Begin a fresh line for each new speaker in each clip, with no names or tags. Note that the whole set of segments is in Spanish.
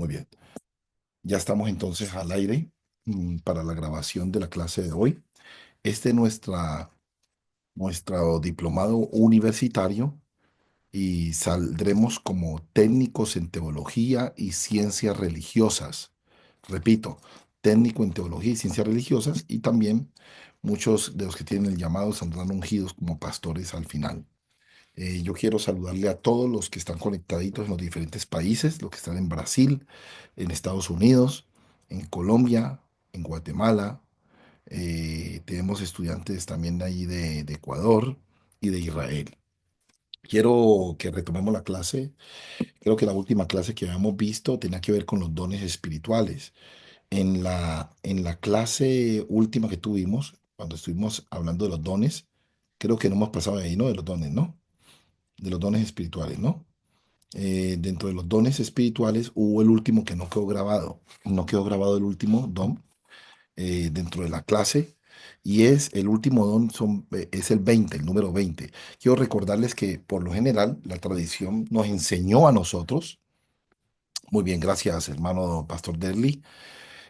Muy bien. Ya estamos entonces al aire para la grabación de la clase de hoy. Este es nuestro diplomado universitario y saldremos como técnicos en teología y ciencias religiosas. Repito, técnico en teología y ciencias religiosas, y también muchos de los que tienen el llamado saldrán ungidos como pastores al final. Yo quiero saludarle a todos los que están conectaditos en los diferentes países, los que están en Brasil, en Estados Unidos, en Colombia, en Guatemala. Tenemos estudiantes también de ahí de Ecuador y de Israel. Quiero que retomemos la clase. Creo que la última clase que habíamos visto tenía que ver con los dones espirituales. En la clase última que tuvimos, cuando estuvimos hablando de los dones, creo que no hemos pasado de ahí, ¿no? De los dones, ¿no? De los dones espirituales, ¿no? Dentro de los dones espirituales hubo el último que no quedó grabado. No quedó grabado el último don dentro de la clase, y es el último don, es el 20, el número 20. Quiero recordarles que por lo general la tradición nos enseñó a nosotros, muy bien, gracias hermano Pastor Derly.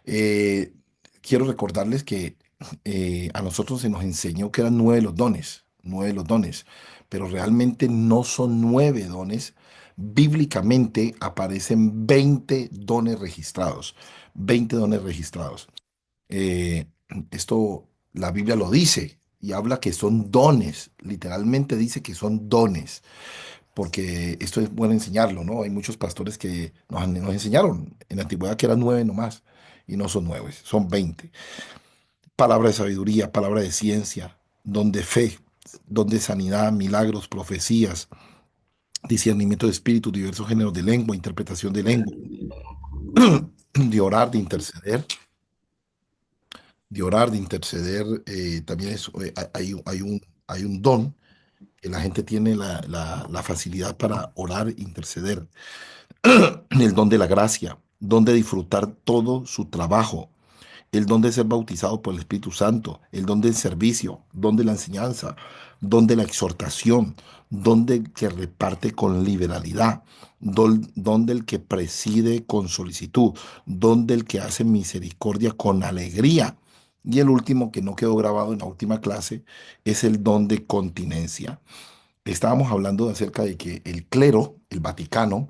Eh, Quiero recordarles que a nosotros se nos enseñó que eran nueve los dones, pero realmente no son nueve dones. Bíblicamente aparecen 20 dones registrados, 20 dones registrados. Eh, Esto la Biblia lo dice y habla que son dones, literalmente dice que son dones, porque esto es bueno enseñarlo, ¿no? Hay muchos pastores que nos enseñaron en la antigüedad que eran nueve nomás, y no son nueve, son 20. Palabra de sabiduría, palabra de ciencia, don de fe, don de sanidad, milagros, profecías, discernimiento de espíritus, diversos géneros de lengua, interpretación de lengua, de orar, de interceder, también hay un don que la gente tiene la facilidad para orar, interceder. El don de la gracia, don de disfrutar todo su trabajo, el don de ser bautizado por el Espíritu Santo, el don del servicio, don de la enseñanza, don de la exhortación, don del que reparte con liberalidad, don del que preside con solicitud, don del que hace misericordia con alegría. Y el último que no quedó grabado en la última clase es el don de continencia. Estábamos hablando acerca de que el clero, el Vaticano,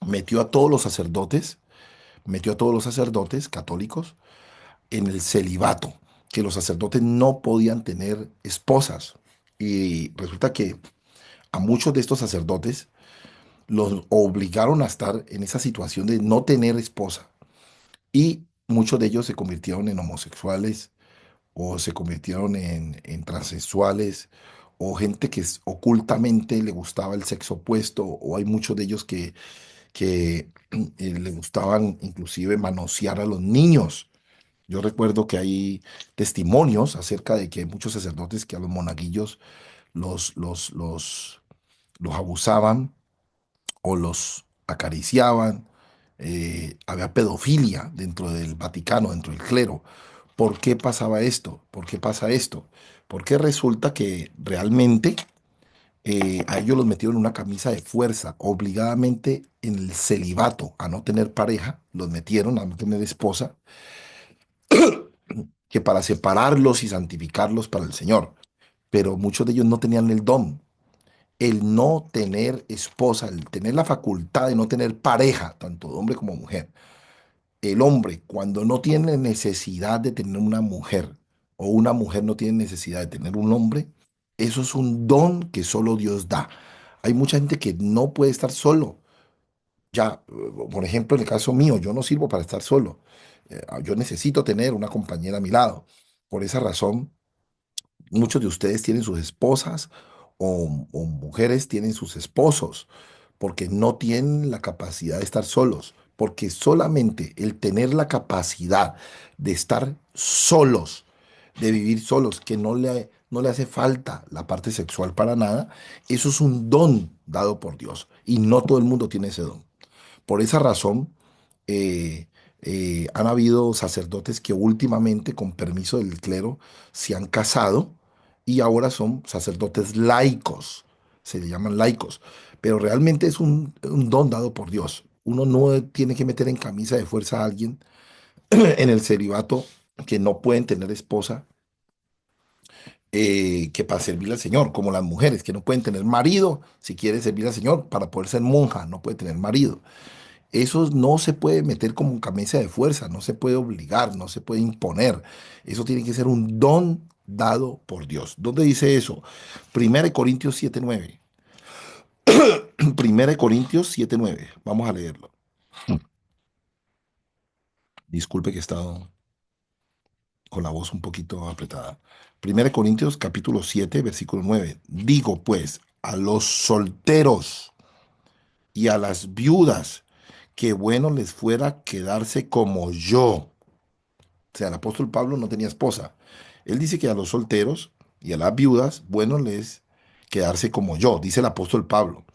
metió a todos los sacerdotes, metió a todos los sacerdotes católicos en el celibato, que los sacerdotes no podían tener esposas. Y resulta que a muchos de estos sacerdotes los obligaron a estar en esa situación de no tener esposa. Y muchos de ellos se convirtieron en homosexuales, o se convirtieron en transexuales, o gente que ocultamente le gustaba el sexo opuesto, o hay muchos de ellos que le gustaban inclusive manosear a los niños. Yo recuerdo que hay testimonios acerca de que hay muchos sacerdotes que a los monaguillos los, los, los, los abusaban o los acariciaban. Había pedofilia dentro del Vaticano, dentro del clero. ¿Por qué pasaba esto? ¿Por qué pasa esto? Porque resulta que realmente a ellos los metieron en una camisa de fuerza, obligadamente en el celibato, a no tener pareja, los metieron a no tener esposa, que para separarlos y santificarlos para el Señor. Pero muchos de ellos no tenían el don, el no tener esposa, el tener la facultad de no tener pareja, tanto hombre como mujer. El hombre, cuando no tiene necesidad de tener una mujer, o una mujer no tiene necesidad de tener un hombre, eso es un don que solo Dios da. Hay mucha gente que no puede estar solo. Ya, por ejemplo, en el caso mío, yo no sirvo para estar solo. Yo necesito tener una compañera a mi lado. Por esa razón, muchos de ustedes tienen sus esposas, o mujeres tienen sus esposos, porque no tienen la capacidad de estar solos, porque solamente el tener la capacidad de estar solos, de vivir solos, que no le hace falta la parte sexual para nada, eso es un don dado por Dios, y no todo el mundo tiene ese don. Por esa razón, eh, han habido sacerdotes que últimamente, con permiso del clero, se han casado y ahora son sacerdotes laicos, se le llaman laicos, pero realmente es un don dado por Dios. Uno no tiene que meter en camisa de fuerza a alguien en el celibato que no pueden tener esposa, que para servir al Señor, como las mujeres que no pueden tener marido si quiere servir al Señor para poder ser monja, no puede tener marido. Eso no se puede meter como en camisa de fuerza, no se puede obligar, no se puede imponer. Eso tiene que ser un don dado por Dios. ¿Dónde dice eso? 1 Corintios 7:9. 1 Corintios 7:9. Vamos a leerlo. Disculpe que he estado con la voz un poquito apretada. 1 Corintios capítulo 7, versículo 9. Digo pues a los solteros y a las viudas que bueno les fuera quedarse como yo. O sea, el apóstol Pablo no tenía esposa. Él dice que a los solteros y a las viudas, bueno les quedarse como yo, dice el apóstol Pablo.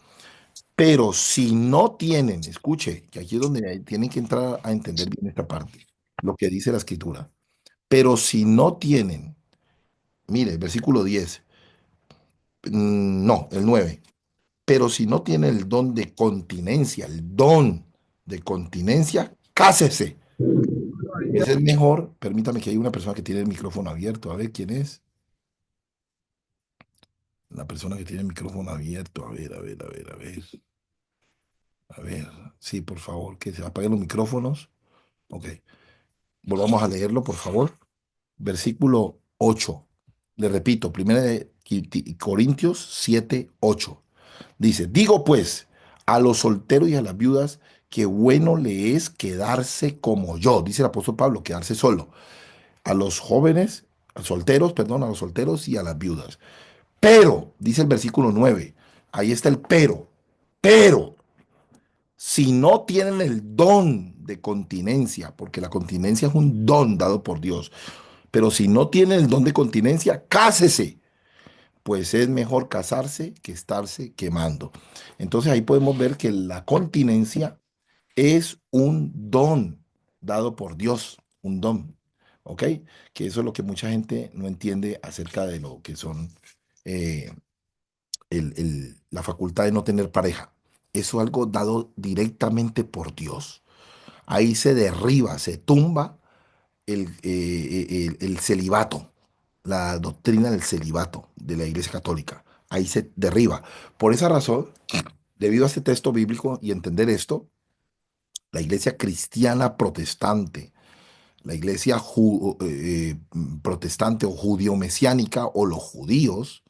Pero si no tienen, escuche, que aquí es donde tienen que entrar a entender bien esta parte, lo que dice la escritura. Pero si no tienen, mire, versículo 10, no, el 9. Pero si no tiene el don de continencia, el don de continencia, cásese. Pues es mejor, permítame que hay una persona que tiene el micrófono abierto, a ver quién es. La persona que tiene el micrófono abierto, a ver, a ver, a ver, a ver, a ver. Sí, por favor, que se apaguen los micrófonos. Ok, volvamos a leerlo, por favor. Versículo 8. Le repito, 1 Corintios 7:8. Dice, digo pues a los solteros y a las viudas que bueno le es quedarse como yo, dice el apóstol Pablo, quedarse solo. A los jóvenes, a solteros, perdón, a los solteros y a las viudas. Pero, dice el versículo 9, ahí está el pero, si no tienen el don de continencia, porque la continencia es un don dado por Dios, pero si no tienen el don de continencia, cásese, pues es mejor casarse que estarse quemando. Entonces ahí podemos ver que la continencia es un don dado por Dios, un don, ¿ok? Que eso es lo que mucha gente no entiende acerca de lo que son eh, la facultad de no tener pareja. Eso es algo dado directamente por Dios. Ahí se derriba, se tumba el celibato, la doctrina del celibato de la Iglesia Católica. Ahí se derriba. Por esa razón, debido a este texto bíblico y entender esto, la Iglesia cristiana protestante, la Iglesia protestante o judío-mesiánica o los judíos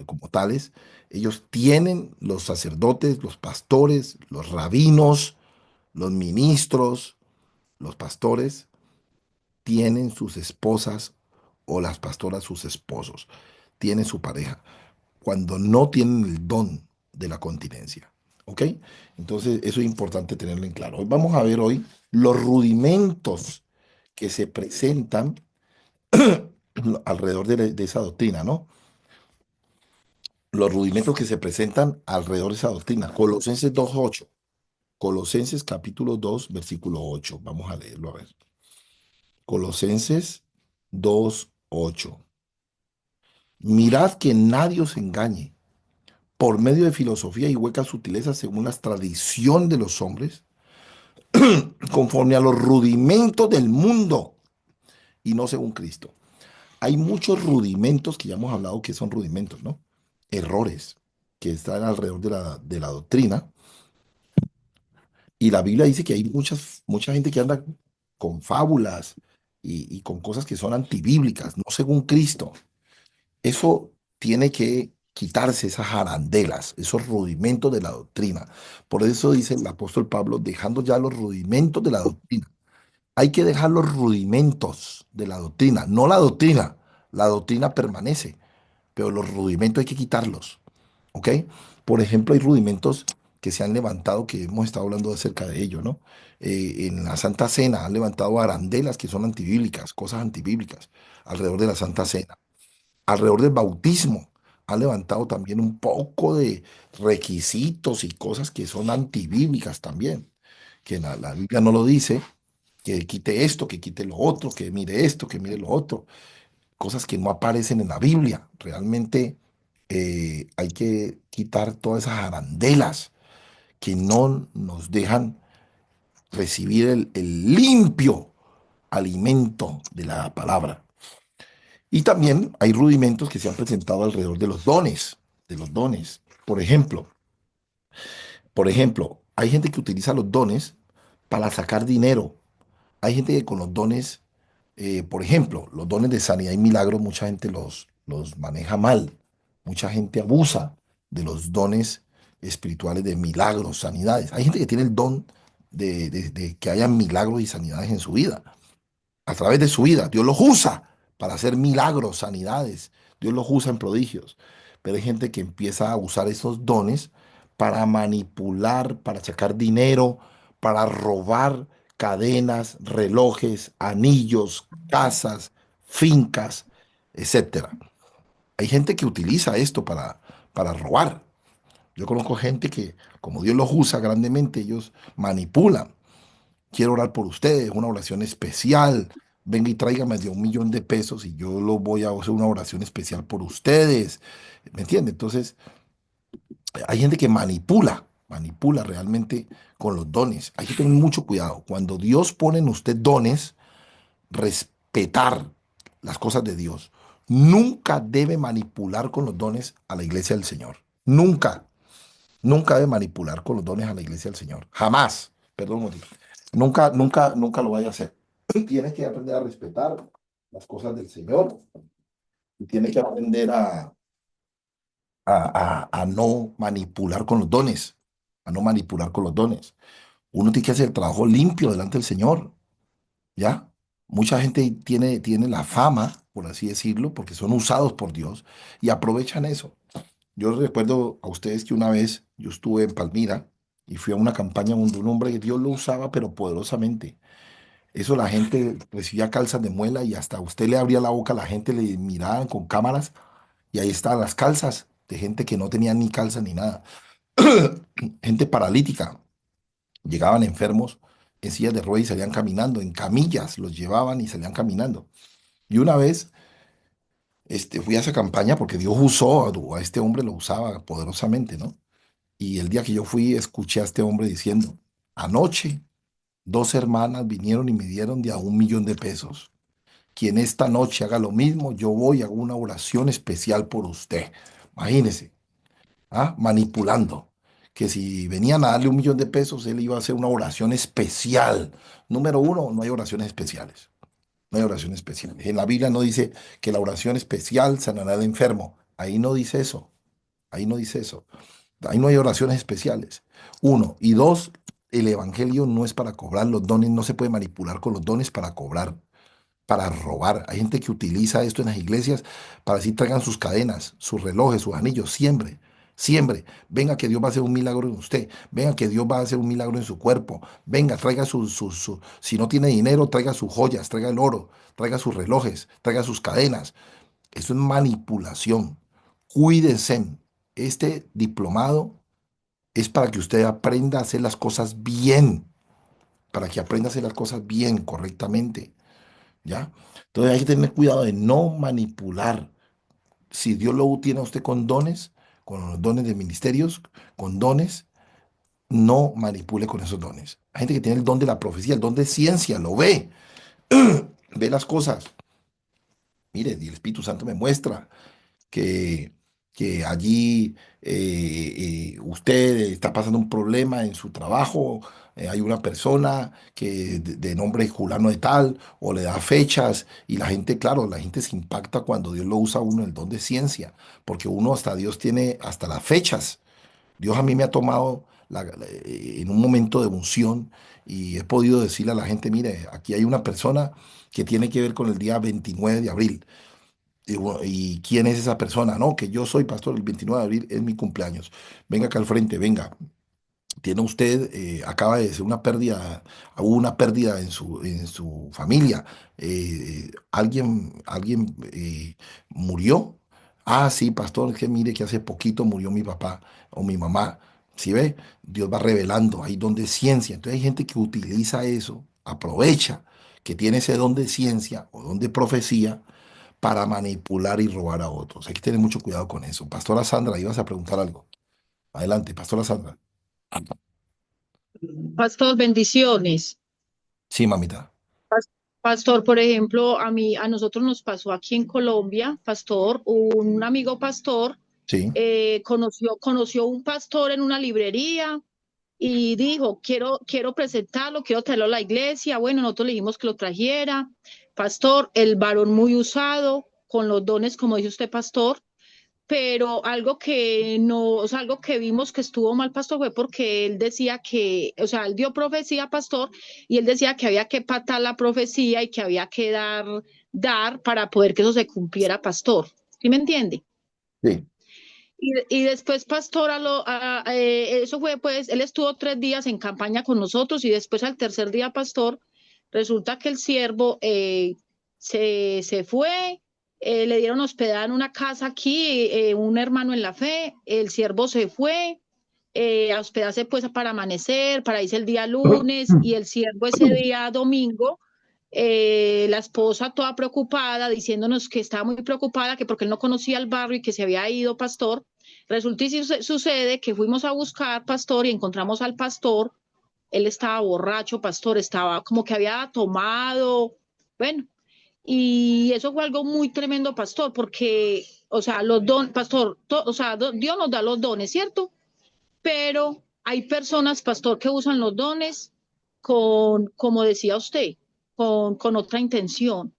como tales, ellos tienen los sacerdotes, los pastores, los rabinos, los ministros, los pastores, tienen sus esposas o las pastoras sus esposos, tienen su pareja, cuando no tienen el don de la continencia. ¿Ok? Entonces, eso es importante tenerlo en claro. Hoy vamos a ver hoy los rudimentos que se presentan alrededor de esa doctrina, ¿no? Los rudimentos que se presentan alrededor de esa doctrina. Colosenses 2:8. Colosenses capítulo 2, versículo 8. Vamos a leerlo a ver. Colosenses 2:8. Mirad que nadie os engañe por medio de filosofía y huecas sutilezas según las tradición de los hombres, conforme a los rudimentos del mundo y no según Cristo. Hay muchos rudimentos que ya hemos hablado que son rudimentos, ¿no? Errores que están alrededor de la doctrina. Y la Biblia dice que hay mucha gente que anda con fábulas y con cosas que son antibíblicas, no según Cristo. Eso tiene que quitarse esas arandelas, esos rudimentos de la doctrina. Por eso dice el apóstol Pablo, dejando ya los rudimentos de la doctrina. Hay que dejar los rudimentos de la doctrina, no la doctrina. La doctrina permanece, pero los rudimentos hay que quitarlos. ¿Ok? Por ejemplo, hay rudimentos que se han levantado, que hemos estado hablando acerca de ello, ¿no? En la Santa Cena han levantado arandelas que son antibíblicas, cosas antibíblicas alrededor de la Santa Cena. Alrededor del bautismo han levantado también un poco de requisitos y cosas que son antibíblicas también, que la Biblia no lo dice, que quite esto, que quite lo otro, que mire esto, que mire lo otro, cosas que no aparecen en la Biblia. Realmente hay que quitar todas esas arandelas que no nos dejan. recibir el limpio alimento de la palabra. Y también hay rudimentos que se han presentado alrededor de los dones. Por ejemplo, hay gente que utiliza los dones para sacar dinero. Hay gente que con los dones, por ejemplo, los dones de sanidad y milagro, mucha gente los maneja mal. Mucha gente abusa de los dones espirituales de milagros, sanidades. Hay gente que tiene el don de que haya milagros y sanidades en su vida a través de su vida. Dios los usa para hacer milagros, sanidades. Dios los usa en prodigios. Pero hay gente que empieza a usar esos dones para manipular, para sacar dinero, para robar cadenas, relojes, anillos, casas, fincas, etcétera. Hay gente que utiliza esto para robar. Yo conozco gente que, como Dios los usa grandemente, ellos manipulan. Quiero orar por ustedes, una oración especial. Venga y tráigame de 1 millón de pesos y yo lo voy a hacer una oración especial por ustedes. ¿Me entiende? Entonces, hay gente que manipula realmente con los dones. Hay que tener mucho cuidado. Cuando Dios pone en usted dones, respetar las cosas de Dios. Nunca debe manipular con los dones a la iglesia del Señor. Nunca. Nunca debe manipular con los dones a la iglesia del Señor. Jamás. Perdón, un motivo. Nunca, nunca, nunca lo vaya a hacer. Tienes que aprender a respetar las cosas del Señor y tienes que aprender a no manipular con los dones, a no manipular con los dones. Uno tiene que hacer el trabajo limpio delante del Señor, ¿ya? Mucha gente tiene la fama, por así decirlo, porque son usados por Dios y aprovechan eso. Yo recuerdo a ustedes que una vez yo estuve en Palmira y fui a una campaña donde un hombre que Dios lo usaba, pero poderosamente. Eso la gente recibía calzas de muela y hasta usted le abría la boca, la gente le miraban con cámaras y ahí estaban las calzas de gente que no tenía ni calzas ni nada. Gente paralítica, llegaban enfermos en sillas de ruedas y salían caminando, en camillas los llevaban y salían caminando. Y una vez fui a esa campaña porque Dios usó a este hombre, lo usaba poderosamente, ¿no? Y el día que yo fui, escuché a este hombre diciendo, anoche 2 hermanas vinieron y me dieron de a 1 millón de pesos. Quien esta noche haga lo mismo, yo voy y hago una oración especial por usted. Imagínese, ¿ah? Manipulando. Que si venían a darle 1 millón de pesos, él iba a hacer una oración especial. Número uno, no hay oraciones especiales. No hay oraciones especiales. En la Biblia no dice que la oración especial sanará al enfermo. Ahí no dice eso. Ahí no dice eso. Ahí no hay oraciones especiales. Uno. Y dos, el evangelio no es para cobrar los dones, no se puede manipular con los dones para cobrar, para robar. Hay gente que utiliza esto en las iglesias para así traigan sus cadenas, sus relojes, sus anillos, siempre. Siempre, venga que Dios va a hacer un milagro en usted, venga que Dios va a hacer un milagro en su cuerpo, venga, traiga si no tiene dinero, traiga sus joyas, traiga el oro, traiga sus relojes, traiga sus cadenas. Eso es manipulación. Cuídense. Este diplomado es para que usted aprenda a hacer las cosas bien, para que aprenda a hacer las cosas bien, correctamente. ¿Ya? Entonces hay que tener cuidado de no manipular. Si Dios lo tiene a usted con dones, con los dones de ministerios, con dones, no manipule con esos dones. Hay gente que tiene el don de la profecía, el don de ciencia, lo ve, ve las cosas. Mire, y el Espíritu Santo me muestra que, que allí usted está pasando un problema en su trabajo, hay una persona que de nombre Julano de tal, o le da fechas, y la gente, claro, la gente se impacta cuando Dios lo usa a uno el don de ciencia, porque uno hasta Dios tiene hasta las fechas. Dios a mí me ha tomado en un momento de unción y he podido decirle a la gente, mire, aquí hay una persona que tiene que ver con el día 29 de abril. ¿Y quién es esa persona? No, que yo soy pastor, el 29 de abril es mi cumpleaños. Venga acá al frente, venga. Tiene usted, acaba de ser una pérdida, hubo una pérdida en su familia. Alguien murió. Ah, sí, pastor, es que mire que hace poquito murió mi papá o mi mamá. ¿Sí ve? Dios va revelando, hay don de ciencia. Entonces hay gente que utiliza eso, aprovecha que tiene ese don de ciencia o don de profecía para manipular y robar a otros. Hay que tener mucho cuidado con eso. Pastora Sandra, ibas a preguntar algo. Adelante, Pastora Sandra.
Pastor, bendiciones.
Sí, mamita.
Pas- Pastor, por ejemplo, a nosotros nos pasó aquí en Colombia, pastor, un amigo pastor
Sí.
conoció un pastor en una librería y dijo, quiero presentarlo, quiero traerlo a la iglesia. Bueno, nosotros le dijimos que lo trajera. Pastor, el varón muy usado, con los dones, como dice usted, pastor, pero algo que no, o sea, algo que vimos que estuvo mal, pastor, fue porque él decía que, o sea, él dio profecía, pastor, y él decía que había que patar la profecía y que había que dar para poder que eso se cumpliera, pastor. ¿Sí me entiende?
Sí.
Y después, pastor, eso fue, pues, él estuvo 3 días en campaña con nosotros y después al tercer día, pastor, resulta que el siervo se fue, le dieron hospedada en una casa aquí, un hermano en la fe, el siervo se fue a hospedarse pues para amanecer, para irse el día lunes y el siervo ese día domingo la esposa toda preocupada, diciéndonos que estaba muy preocupada, que porque él no conocía el barrio y que se había ido pastor. Resulta y sucede que fuimos a buscar pastor y encontramos al pastor. Él estaba borracho, pastor, estaba como que había tomado, bueno, y eso fue algo muy tremendo, pastor, porque, o sea, pastor, o sea, Dios nos da los dones, ¿cierto? Pero hay personas, pastor, que usan los dones como decía usted, con otra intención.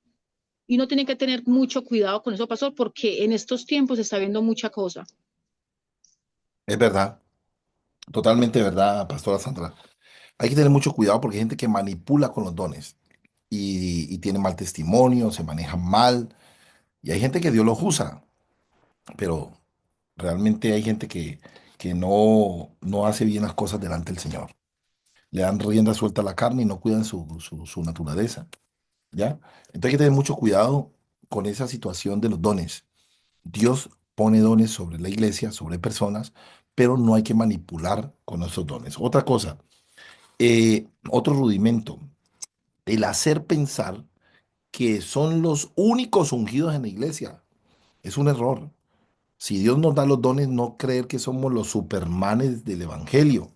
Y uno tiene que tener mucho cuidado con eso, pastor, porque en estos tiempos se está viendo mucha cosa.
Es verdad. Totalmente verdad, Pastora Sandra. Hay que tener mucho cuidado porque hay gente que manipula con los dones y tiene mal testimonio, se maneja mal. Y hay gente que Dios los usa, pero realmente hay gente que no hace bien las cosas delante del Señor. Le dan rienda suelta a la carne y no cuidan su naturaleza, ¿ya? Entonces hay que tener mucho cuidado con esa situación de los dones. Dios pone dones sobre la iglesia, sobre personas, pero no hay que manipular con esos dones. Otra cosa, otro rudimento, el hacer pensar que son los únicos ungidos en la iglesia. Es un error. Si Dios nos da los dones, no creer que somos los supermanes del evangelio,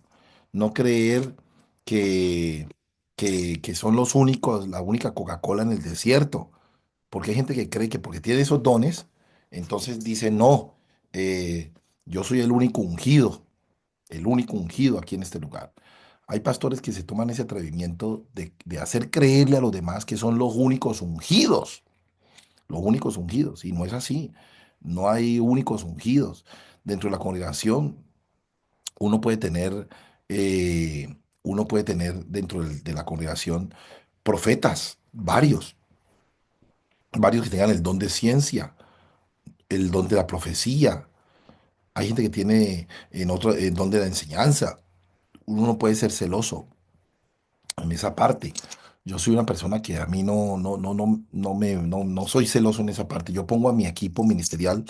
no creer que, que son los únicos, la única Coca-Cola en el desierto, porque hay gente que cree que porque tiene esos dones, entonces dice, no, yo soy el único ungido aquí en este lugar. Hay pastores que se toman ese atrevimiento de hacer creerle a los demás que son los únicos ungidos, y no es así. No hay únicos ungidos. Dentro de la congregación, uno puede tener, uno puede tener dentro de la congregación profetas, varios que tengan el don de ciencia, el don de la profecía. Hay gente que tiene en otro, el don de la enseñanza. Uno no puede ser celoso en esa parte. Yo soy una persona que a mí no soy celoso en esa parte. Yo pongo a mi equipo ministerial,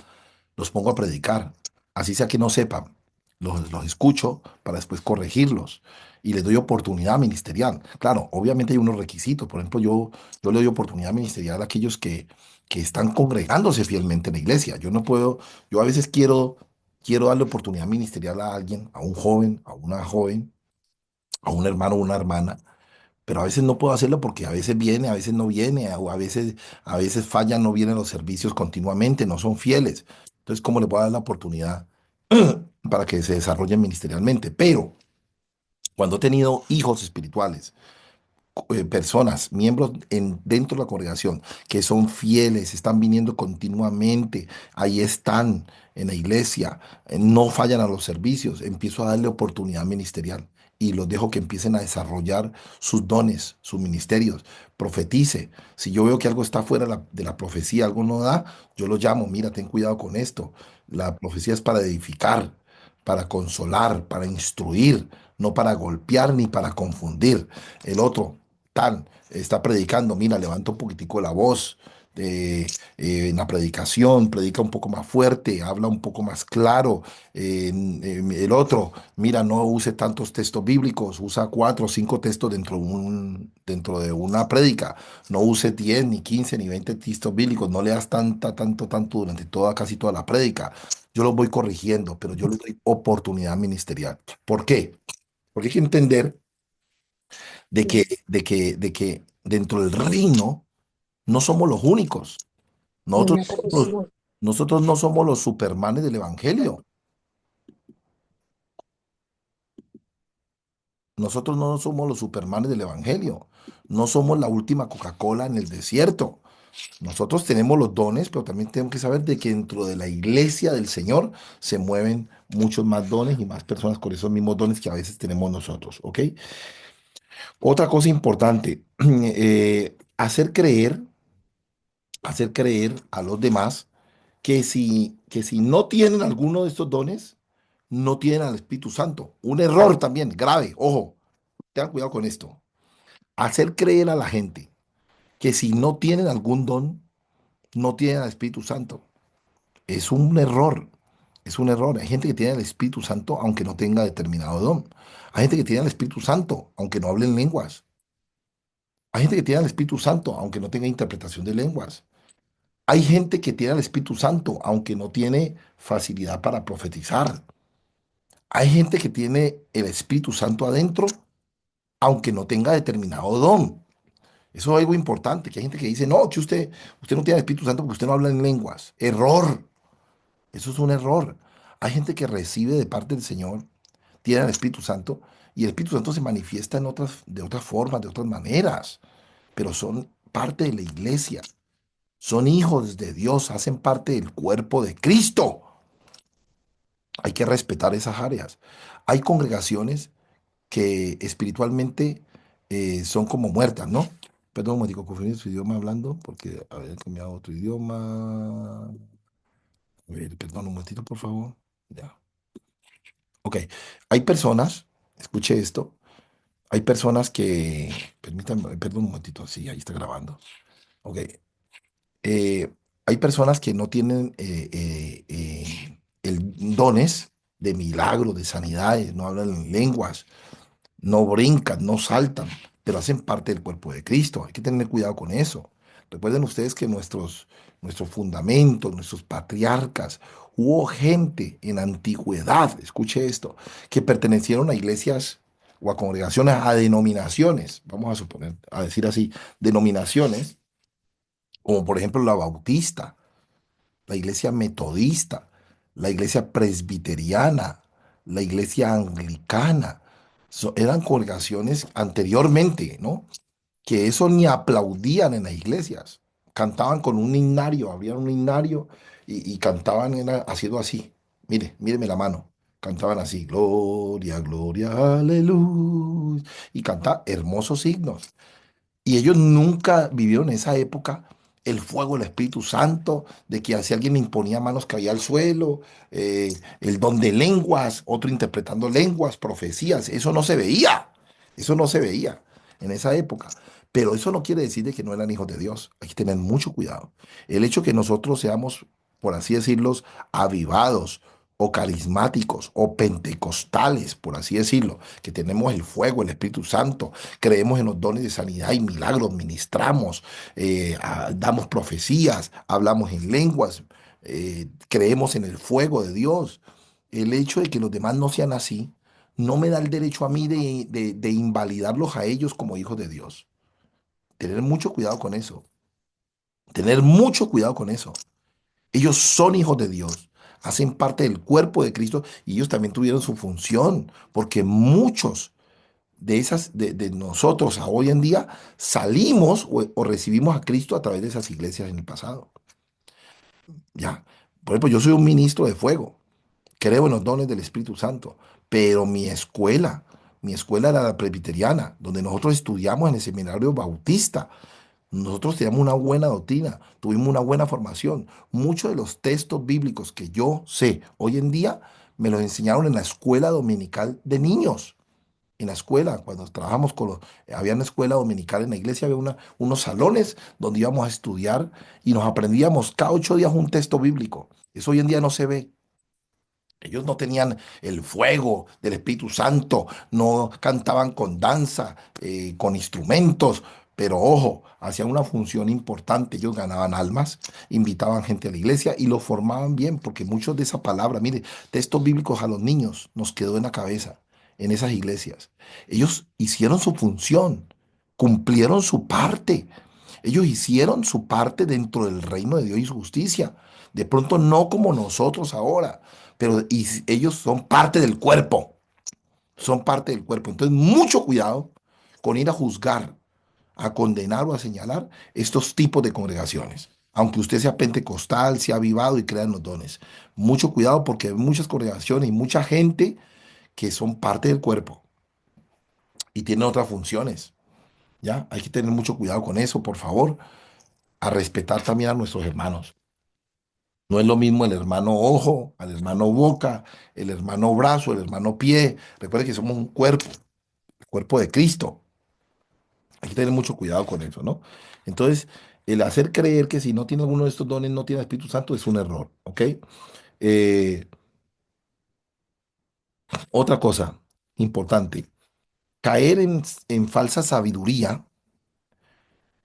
los pongo a predicar, así sea que no sepan, los escucho para después corregirlos y les doy oportunidad ministerial. Claro, obviamente hay unos requisitos, por ejemplo, yo le doy oportunidad ministerial a aquellos que están congregándose fielmente en la iglesia. Yo no puedo, yo a veces quiero darle oportunidad ministerial a alguien, a un joven, a una joven, a un hermano o una hermana, pero a veces no puedo hacerlo porque a veces viene, a veces no viene, o a veces fallan, no vienen los servicios continuamente, no son fieles. Entonces, ¿cómo le puedo dar la oportunidad para que se desarrollen ministerialmente? Pero cuando he tenido hijos espirituales, personas, miembros dentro de la congregación, que son fieles, están viniendo continuamente, ahí están en la iglesia, no fallan a los servicios, empiezo a darle oportunidad ministerial y los dejo que empiecen a desarrollar sus dones, sus ministerios, profetice. Si yo veo que algo está fuera de la profecía, algo no da, yo lo llamo, mira, ten cuidado con esto. La profecía es para edificar, para consolar, para instruir, no para golpear ni para confundir. El otro, está predicando, mira, levanta un poquitico la voz en la predicación, predica un poco más fuerte, habla un poco más claro. El otro, mira, no use tantos textos bíblicos, usa 4 o 5 textos dentro de una prédica. No use 10, ni 15, ni 20 textos bíblicos, no leas tanto durante casi toda la prédica. Yo los voy corrigiendo, pero yo les doy oportunidad ministerial. ¿Por qué? Porque hay que entender. de que dentro del reino no somos los únicos. Nosotros, nosotros no somos los supermanes del evangelio. Nosotros no somos los supermanes del evangelio. No somos la última Coca-Cola en el desierto. Nosotros tenemos los dones, pero también tenemos que saber de que dentro de la iglesia del Señor se mueven muchos más dones y más personas con esos mismos dones que a veces tenemos nosotros, ¿ok? Otra cosa importante, hacer creer a los demás que si no tienen alguno de estos dones, no tienen al Espíritu Santo. Un error también, grave, ojo, tengan cuidado con esto. Hacer creer a la gente que si no tienen algún don, no tienen al Espíritu Santo. Es un error. Es un error. Hay gente que tiene el Espíritu Santo aunque no tenga determinado don. Hay gente que tiene el Espíritu Santo aunque no hable en lenguas. Hay gente que tiene el Espíritu Santo aunque no tenga interpretación de lenguas. Hay gente que tiene el Espíritu Santo aunque no tiene facilidad para profetizar. Hay gente que tiene el Espíritu Santo adentro aunque no tenga determinado don. Eso es algo importante, que hay gente que dice, no, que usted no tiene el Espíritu Santo porque usted no habla en lenguas. Error. Eso es un error. Hay gente que recibe de parte del Señor, tiene el Espíritu Santo, y el Espíritu Santo se manifiesta de otras formas, de otras maneras, pero son parte de la iglesia, son hijos de Dios, hacen parte del cuerpo de Cristo. Hay que respetar esas áreas. Hay congregaciones que espiritualmente son como muertas, ¿no? Perdón, un momentico, confundí su idioma hablando porque había cambiado a otro idioma. A ver, perdón, un momentito, por favor. Ya. Ok, hay personas, escuche esto, hay personas que, permítanme, perdón un momentito, sí, ahí está grabando. Ok, hay personas que no tienen el dones de milagro, de sanidades, no hablan en lenguas, no brincan, no saltan, pero hacen parte del cuerpo de Cristo. Hay que tener cuidado con eso. Recuerden ustedes que nuestros fundamentos, nuestros patriarcas, hubo gente en antigüedad, escuche esto, que pertenecieron a iglesias o a congregaciones, a denominaciones, vamos a suponer, a decir así, denominaciones, como por ejemplo la bautista, la iglesia metodista, la iglesia presbiteriana, la iglesia anglicana. Eran congregaciones anteriormente, ¿no? Que eso ni aplaudían en las iglesias. Cantaban con un himnario, abrían un himnario y cantaban haciendo así. Mire, míreme la mano. Cantaban así, gloria, gloria, aleluya. Y canta hermosos signos. Y ellos nunca vivieron en esa época el fuego del Espíritu Santo, de que si alguien imponía manos caía al suelo, el don de lenguas, otro interpretando lenguas, profecías. Eso no se veía. Eso no se veía en esa época. Pero eso no quiere decir de que no eran hijos de Dios. Hay que tener mucho cuidado. El hecho que nosotros seamos, por así decirlo, avivados o carismáticos o pentecostales, por así decirlo, que tenemos el fuego, el Espíritu Santo, creemos en los dones de sanidad y milagros, ministramos, damos profecías, hablamos en lenguas, creemos en el fuego de Dios. El hecho de que los demás no sean así, no me da el derecho a mí de invalidarlos a ellos como hijos de Dios. Tener mucho cuidado con eso. Tener mucho cuidado con eso. Ellos son hijos de Dios, hacen parte del cuerpo de Cristo y ellos también tuvieron su función, porque muchos de nosotros a hoy en día salimos o recibimos a Cristo a través de esas iglesias en el pasado. Ya, por ejemplo, yo soy un ministro de fuego, creo en los dones del Espíritu Santo, pero mi escuela era la presbiteriana, donde nosotros estudiamos en el seminario bautista. Nosotros teníamos una buena doctrina, tuvimos una buena formación. Muchos de los textos bíblicos que yo sé hoy en día me los enseñaron en la escuela dominical de niños. En la escuela, cuando trabajamos había una escuela dominical en la iglesia, había unos salones donde íbamos a estudiar y nos aprendíamos cada 8 días un texto bíblico. Eso hoy en día no se ve. Ellos no tenían el fuego del Espíritu Santo, no cantaban con danza, con instrumentos, pero ojo, hacían una función importante. Ellos ganaban almas, invitaban gente a la iglesia y lo formaban bien, porque muchos de esa palabra, mire, textos bíblicos a los niños nos quedó en la cabeza. en esas iglesias. Ellos hicieron su función, cumplieron su parte. Ellos hicieron su parte dentro del reino de Dios y su justicia. De pronto no como nosotros ahora, pero ellos son parte del cuerpo, son parte del cuerpo. Entonces, mucho cuidado con ir a juzgar, a condenar o a señalar estos tipos de congregaciones. Aunque usted sea pentecostal, sea avivado y crea en los dones. Mucho cuidado porque hay muchas congregaciones y mucha gente que son parte del cuerpo y tienen otras funciones. ¿Ya? Hay que tener mucho cuidado con eso, por favor, a respetar también a nuestros hermanos. No es lo mismo el hermano ojo, al hermano boca, el hermano brazo, el hermano pie. Recuerde que somos un cuerpo, el cuerpo de Cristo. Hay que tener mucho cuidado con eso, ¿no? Entonces, el hacer creer que si no tiene alguno de estos dones no tiene Espíritu Santo es un error, ¿ok? Eh, Otra cosa importante, caer en falsa sabiduría,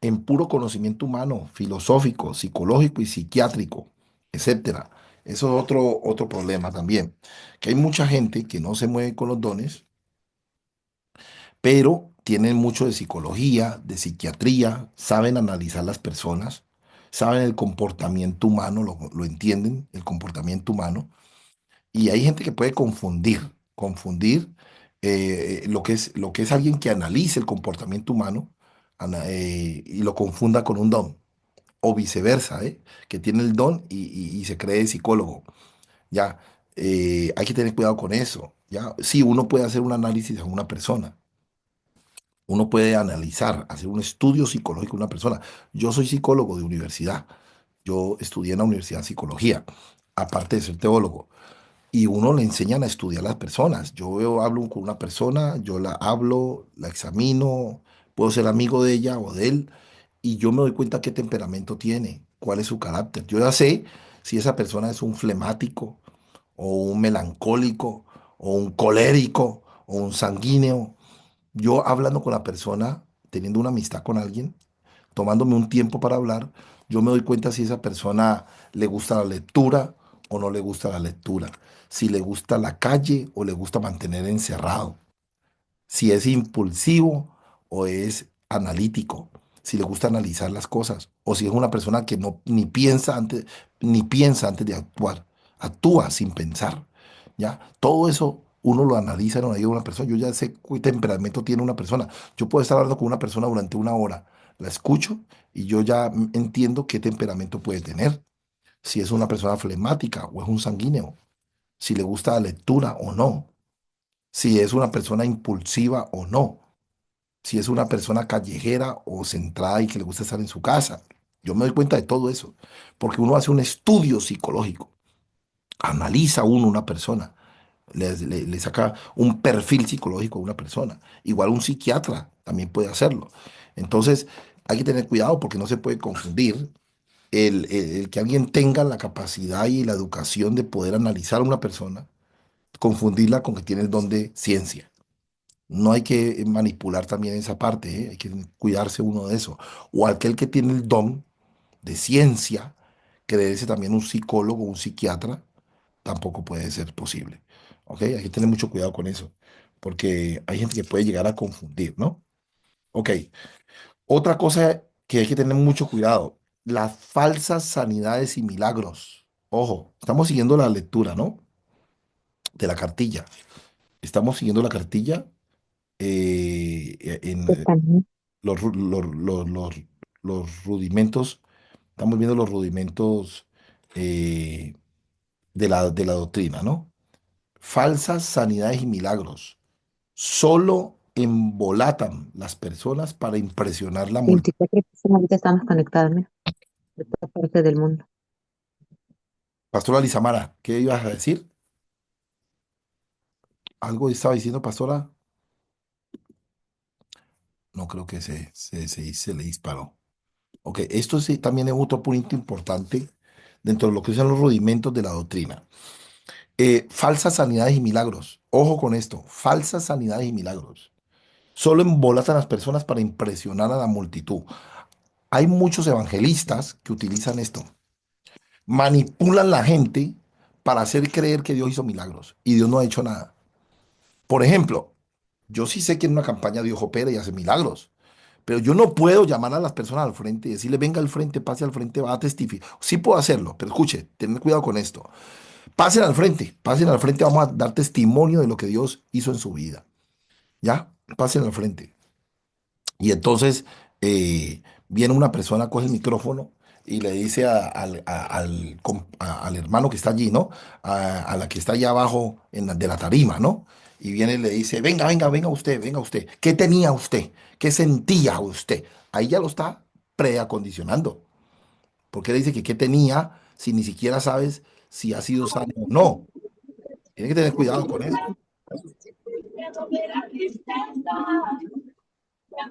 en puro conocimiento humano, filosófico, psicológico y psiquiátrico, etcétera. Eso es otro problema también, que hay mucha gente que no se mueve con los dones, pero tienen mucho de psicología, de psiquiatría, saben analizar las personas, saben el comportamiento humano, lo entienden, el comportamiento humano, y hay gente que puede confundir lo que es alguien que analice el comportamiento humano y lo confunda con un don, o viceversa, que tiene el don y se cree psicólogo. Ya, hay que tener cuidado con eso. Ya, sí, uno puede hacer un análisis a una persona. Uno puede analizar, hacer un estudio psicológico de una persona. Yo soy psicólogo de universidad. Yo estudié en la universidad psicología, aparte de ser teólogo. Y uno le enseñan a estudiar a las personas. Hablo con una persona, yo la hablo, la examino, puedo ser amigo de ella o de él, y yo me doy cuenta qué temperamento tiene, cuál es su carácter. Yo ya sé si esa persona es un flemático, o un melancólico, o un colérico, o un sanguíneo. Yo hablando con la persona, teniendo una amistad con alguien, tomándome un tiempo para hablar, yo me doy cuenta si esa persona le gusta la lectura o no le gusta la lectura, si le gusta la calle o le gusta mantener encerrado, si es impulsivo o es analítico, si le gusta analizar las cosas o si es una persona que no ni piensa antes de actuar, actúa sin pensar. ¿Ya? Todo eso uno lo analiza en la vida de una persona. Yo ya sé qué temperamento tiene una persona. Yo puedo estar hablando con una persona durante una hora, la escucho y yo ya entiendo qué temperamento puede tener. Si es una persona flemática o es un sanguíneo, si le gusta la lectura o no, si es una persona impulsiva o no, si es una persona callejera o centrada y que le gusta estar en su casa. Yo me doy cuenta de todo eso, porque uno hace un estudio psicológico, analiza uno una persona, le saca un perfil psicológico a una persona. Igual un psiquiatra también puede hacerlo. Entonces, hay que tener cuidado porque no se puede confundir el que alguien tenga la capacidad y la educación de poder analizar a una persona, confundirla con que tiene el don de ciencia. No hay que manipular también esa parte, ¿eh? Hay que cuidarse uno de eso. O aquel que tiene el don de ciencia, creerse también un psicólogo, un psiquiatra, tampoco puede ser posible. ¿Ok? Hay que tener mucho cuidado con eso, porque hay gente que puede llegar a confundir, ¿no? Ok. Otra cosa que hay que tener mucho cuidado, las falsas sanidades y milagros. Ojo, estamos siguiendo la lectura, ¿no? De la cartilla. Estamos siguiendo la cartilla en
Totalmente.
los, los rudimentos, estamos viendo los rudimentos eh, de la doctrina, ¿no? Falsas sanidades y milagros. Solo embolatan las personas para impresionar la multitud.
24 personas ahorita estamos conectadas, mira, de todas partes del mundo.
Pastora Lizamara, ¿qué ibas a decir? ¿Algo estaba diciendo, pastora? No creo que se le disparó. Ok, esto sí también es otro punto importante dentro de lo que son los rudimentos de la doctrina. Falsas sanidades y milagros. Ojo con esto, falsas sanidades y milagros. Solo embolatan a las personas para impresionar a la multitud. Hay muchos evangelistas que utilizan esto. Manipulan la gente para hacer creer que Dios hizo milagros y Dios no ha hecho nada. Por ejemplo, yo sí sé que en una campaña Dios opera y hace milagros. Pero yo no puedo llamar a las personas al frente y decirle, venga al frente, pase al frente, va a testificar. Sí puedo hacerlo, pero escuche, tened cuidado con esto. Pasen al frente, vamos a dar testimonio de lo que Dios hizo en su vida. ¿Ya? Pasen al frente. Y entonces viene una persona, coge el micrófono y le dice al hermano que está allí, ¿no? A la que está allá abajo de la tarima, ¿no? Y viene y le dice, venga, venga, venga usted, venga usted. ¿Qué tenía usted? ¿Qué sentía usted? Ahí ya lo está preacondicionando. Porque le dice que qué tenía si ni siquiera sabes si ha sido sano o no. Tiene que tener cuidado con eso.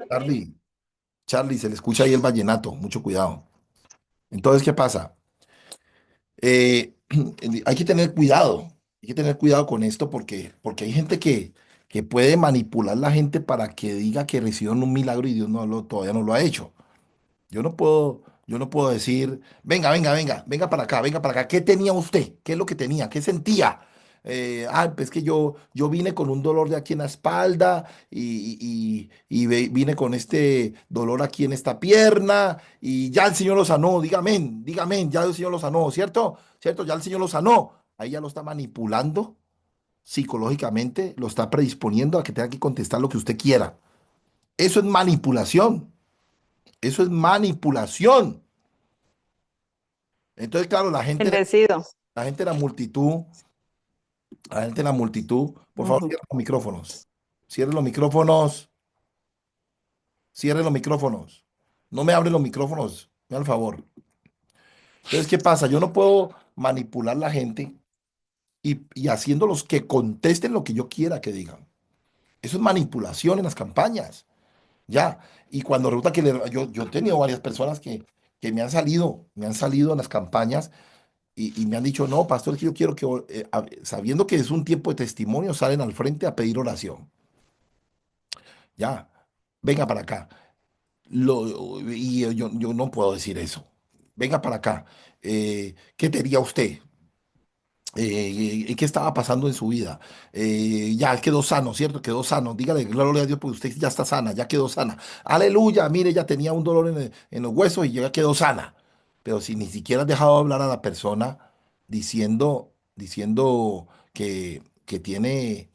Charlie, Charlie, se le escucha ahí el vallenato, mucho cuidado. Entonces, ¿qué pasa? Eh, hay que tener cuidado, hay que tener cuidado con esto porque hay gente que puede manipular la gente para que diga que recibieron un milagro y Dios todavía no lo ha hecho. Yo no puedo decir, venga, venga, venga, venga para acá. ¿Qué tenía usted? ¿Qué es lo que tenía? ¿Qué sentía? Pues que yo vine con un dolor de aquí en la espalda y vine con este dolor aquí en esta pierna y ya el Señor lo sanó. Dígame, dígame, ya el Señor lo sanó, ¿cierto? ¿Cierto? Ya el Señor lo sanó. Ahí ya lo está manipulando psicológicamente, lo está predisponiendo a que tenga que contestar lo que usted quiera. Eso es manipulación. Eso es manipulación. Entonces, claro,
Bendecido.
la gente de la multitud, la gente de la multitud, por favor,
Ujú.
cierren los micrófonos. Cierren los micrófonos. Cierren los micrófonos. No me abren los micrófonos, me al favor. Entonces, ¿qué pasa? Yo no puedo manipular la gente y haciéndolos que contesten lo que yo quiera que digan. Eso es manipulación en las campañas. Ya. Y cuando resulta que yo he tenido varias personas que me han salido en las campañas y me han dicho, no, pastor, es que yo quiero que, sabiendo que es un tiempo de testimonio, salen al frente a pedir oración. Ya, venga para acá. Yo no puedo decir eso. Venga para acá. ¿Qué tenía usted? ¿Qué estaba pasando en su vida? Ya quedó sano, ¿cierto? Quedó sano. Dígale, gloria a Dios, porque usted ya está sana, ya quedó sana. Aleluya, mire, ya tenía un dolor en los huesos y ya quedó sana. Pero si ni siquiera has dejado hablar a la persona diciendo que tiene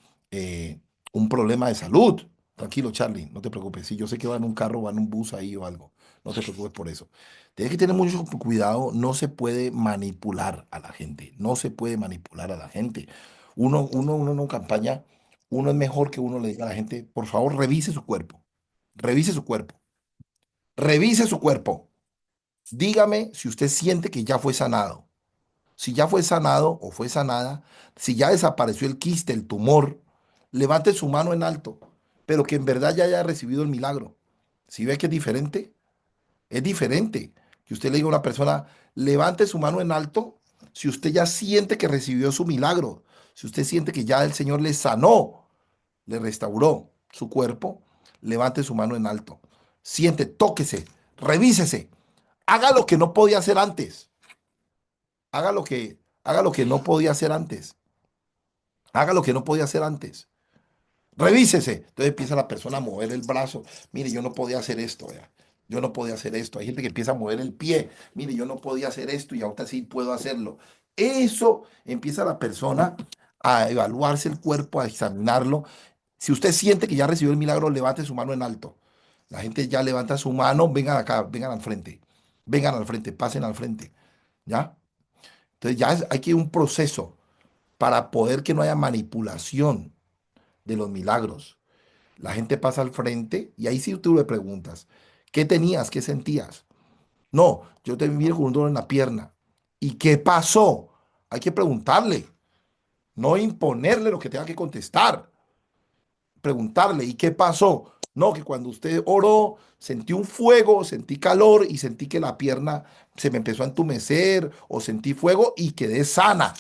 un problema de salud. Tranquilo, Charlie, no te preocupes. Si yo sé que va en un carro, va en un bus ahí o algo. No te preocupes por eso. Tienes que tener mucho cuidado, no se puede manipular a la gente, no se puede manipular a la gente. Uno en una campaña, uno es mejor que uno le diga a la gente, por favor, revise su cuerpo, revise su cuerpo, revise su cuerpo. Dígame si usted siente que ya fue sanado. Si ya fue sanado o fue sanada, si ya desapareció el quiste, el tumor, levante su mano en alto, pero que en verdad ya haya recibido el milagro. ¿Si ve que es diferente? Es diferente que usted le diga a una persona, levante su mano en alto si usted ya siente que recibió su milagro, si usted siente que ya el Señor le sanó, le restauró su cuerpo, levante su mano en alto. Siente, tóquese, revísese, haga lo que no podía hacer antes, haga lo que no podía hacer antes, haga lo que no podía hacer antes. Revísese. Entonces empieza la persona a mover el brazo. Mire, yo no podía hacer esto, vea. Yo no podía hacer esto. Hay gente que empieza a mover el pie. Mire, yo no podía hacer esto y ahorita sí puedo hacerlo. Eso empieza la persona a evaluarse el cuerpo, a examinarlo. Si usted siente que ya recibió el milagro, levante su mano en alto. La gente ya levanta su mano, vengan acá, vengan al frente, pasen al frente. ¿Ya? Entonces ya hay que ir un proceso para poder que no haya manipulación de los milagros. La gente pasa al frente y ahí sí tú le preguntas, ¿qué tenías? ¿Qué sentías? No, yo te vine con un dolor en la pierna. ¿Y qué pasó? Hay que preguntarle, no imponerle lo que tenga que contestar. Preguntarle, ¿y qué pasó? No, que cuando usted oró, sentí un fuego, sentí calor y sentí que la pierna se me empezó a entumecer o sentí fuego y quedé sana.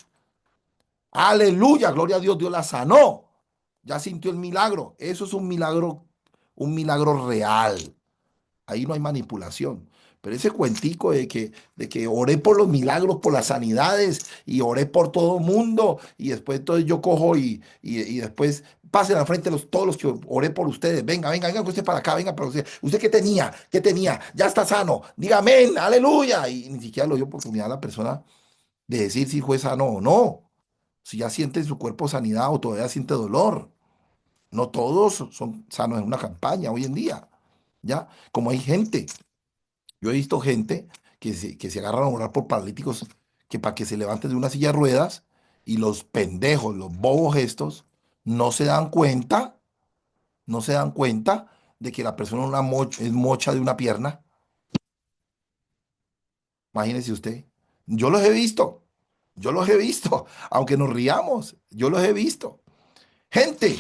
Aleluya, gloria a Dios, Dios la sanó. Ya sintió el milagro. Eso es un milagro real. Ahí no hay manipulación. Pero ese cuentico de que oré por los milagros, por las sanidades y oré por todo el mundo y después entonces yo cojo y después Pasen al frente todos los que oré por ustedes. Venga, venga, venga, usted para acá, venga para usted. ¿Usted qué tenía? ¿Qué tenía? Ya está sano. Diga amén, aleluya. Y ni siquiera le dio oportunidad a la persona de decir si fue sano o no. Si ya siente en su cuerpo sanidad o todavía siente dolor. No todos son sanos en una campaña hoy en día. ¿Ya? Como hay gente. Yo he visto gente que se agarran a orar por paralíticos que para que se levanten de una silla de ruedas y los pendejos, los bobos estos, no se dan cuenta, no se dan cuenta de que la persona es mocha de una pierna. Imagínese usted. Yo los he visto, yo los he visto, aunque nos riamos, yo los he visto. Gente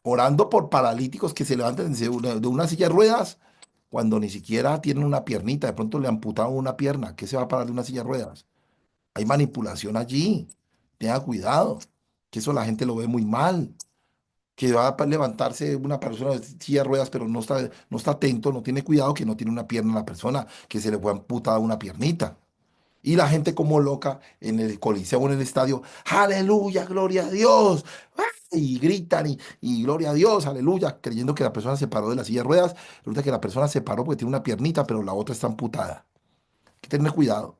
orando por paralíticos que se levanten de una silla de ruedas cuando ni siquiera tienen una piernita, de pronto le amputaron una pierna, ¿qué se va a parar de una silla de ruedas? Hay manipulación allí. Tenga cuidado, que eso la gente lo ve muy mal. Que va a levantarse una persona de silla de ruedas, pero no está atento, no tiene cuidado, que no tiene una pierna la persona, que se le fue amputada una piernita. Y la gente como loca en el coliseo o en el estadio, aleluya, gloria a Dios. ¡Ah! Y gritan y gloria a Dios, aleluya, creyendo que la persona se paró de la silla de ruedas. Resulta que la persona se paró porque tiene una piernita, pero la otra está amputada. Hay que tener cuidado,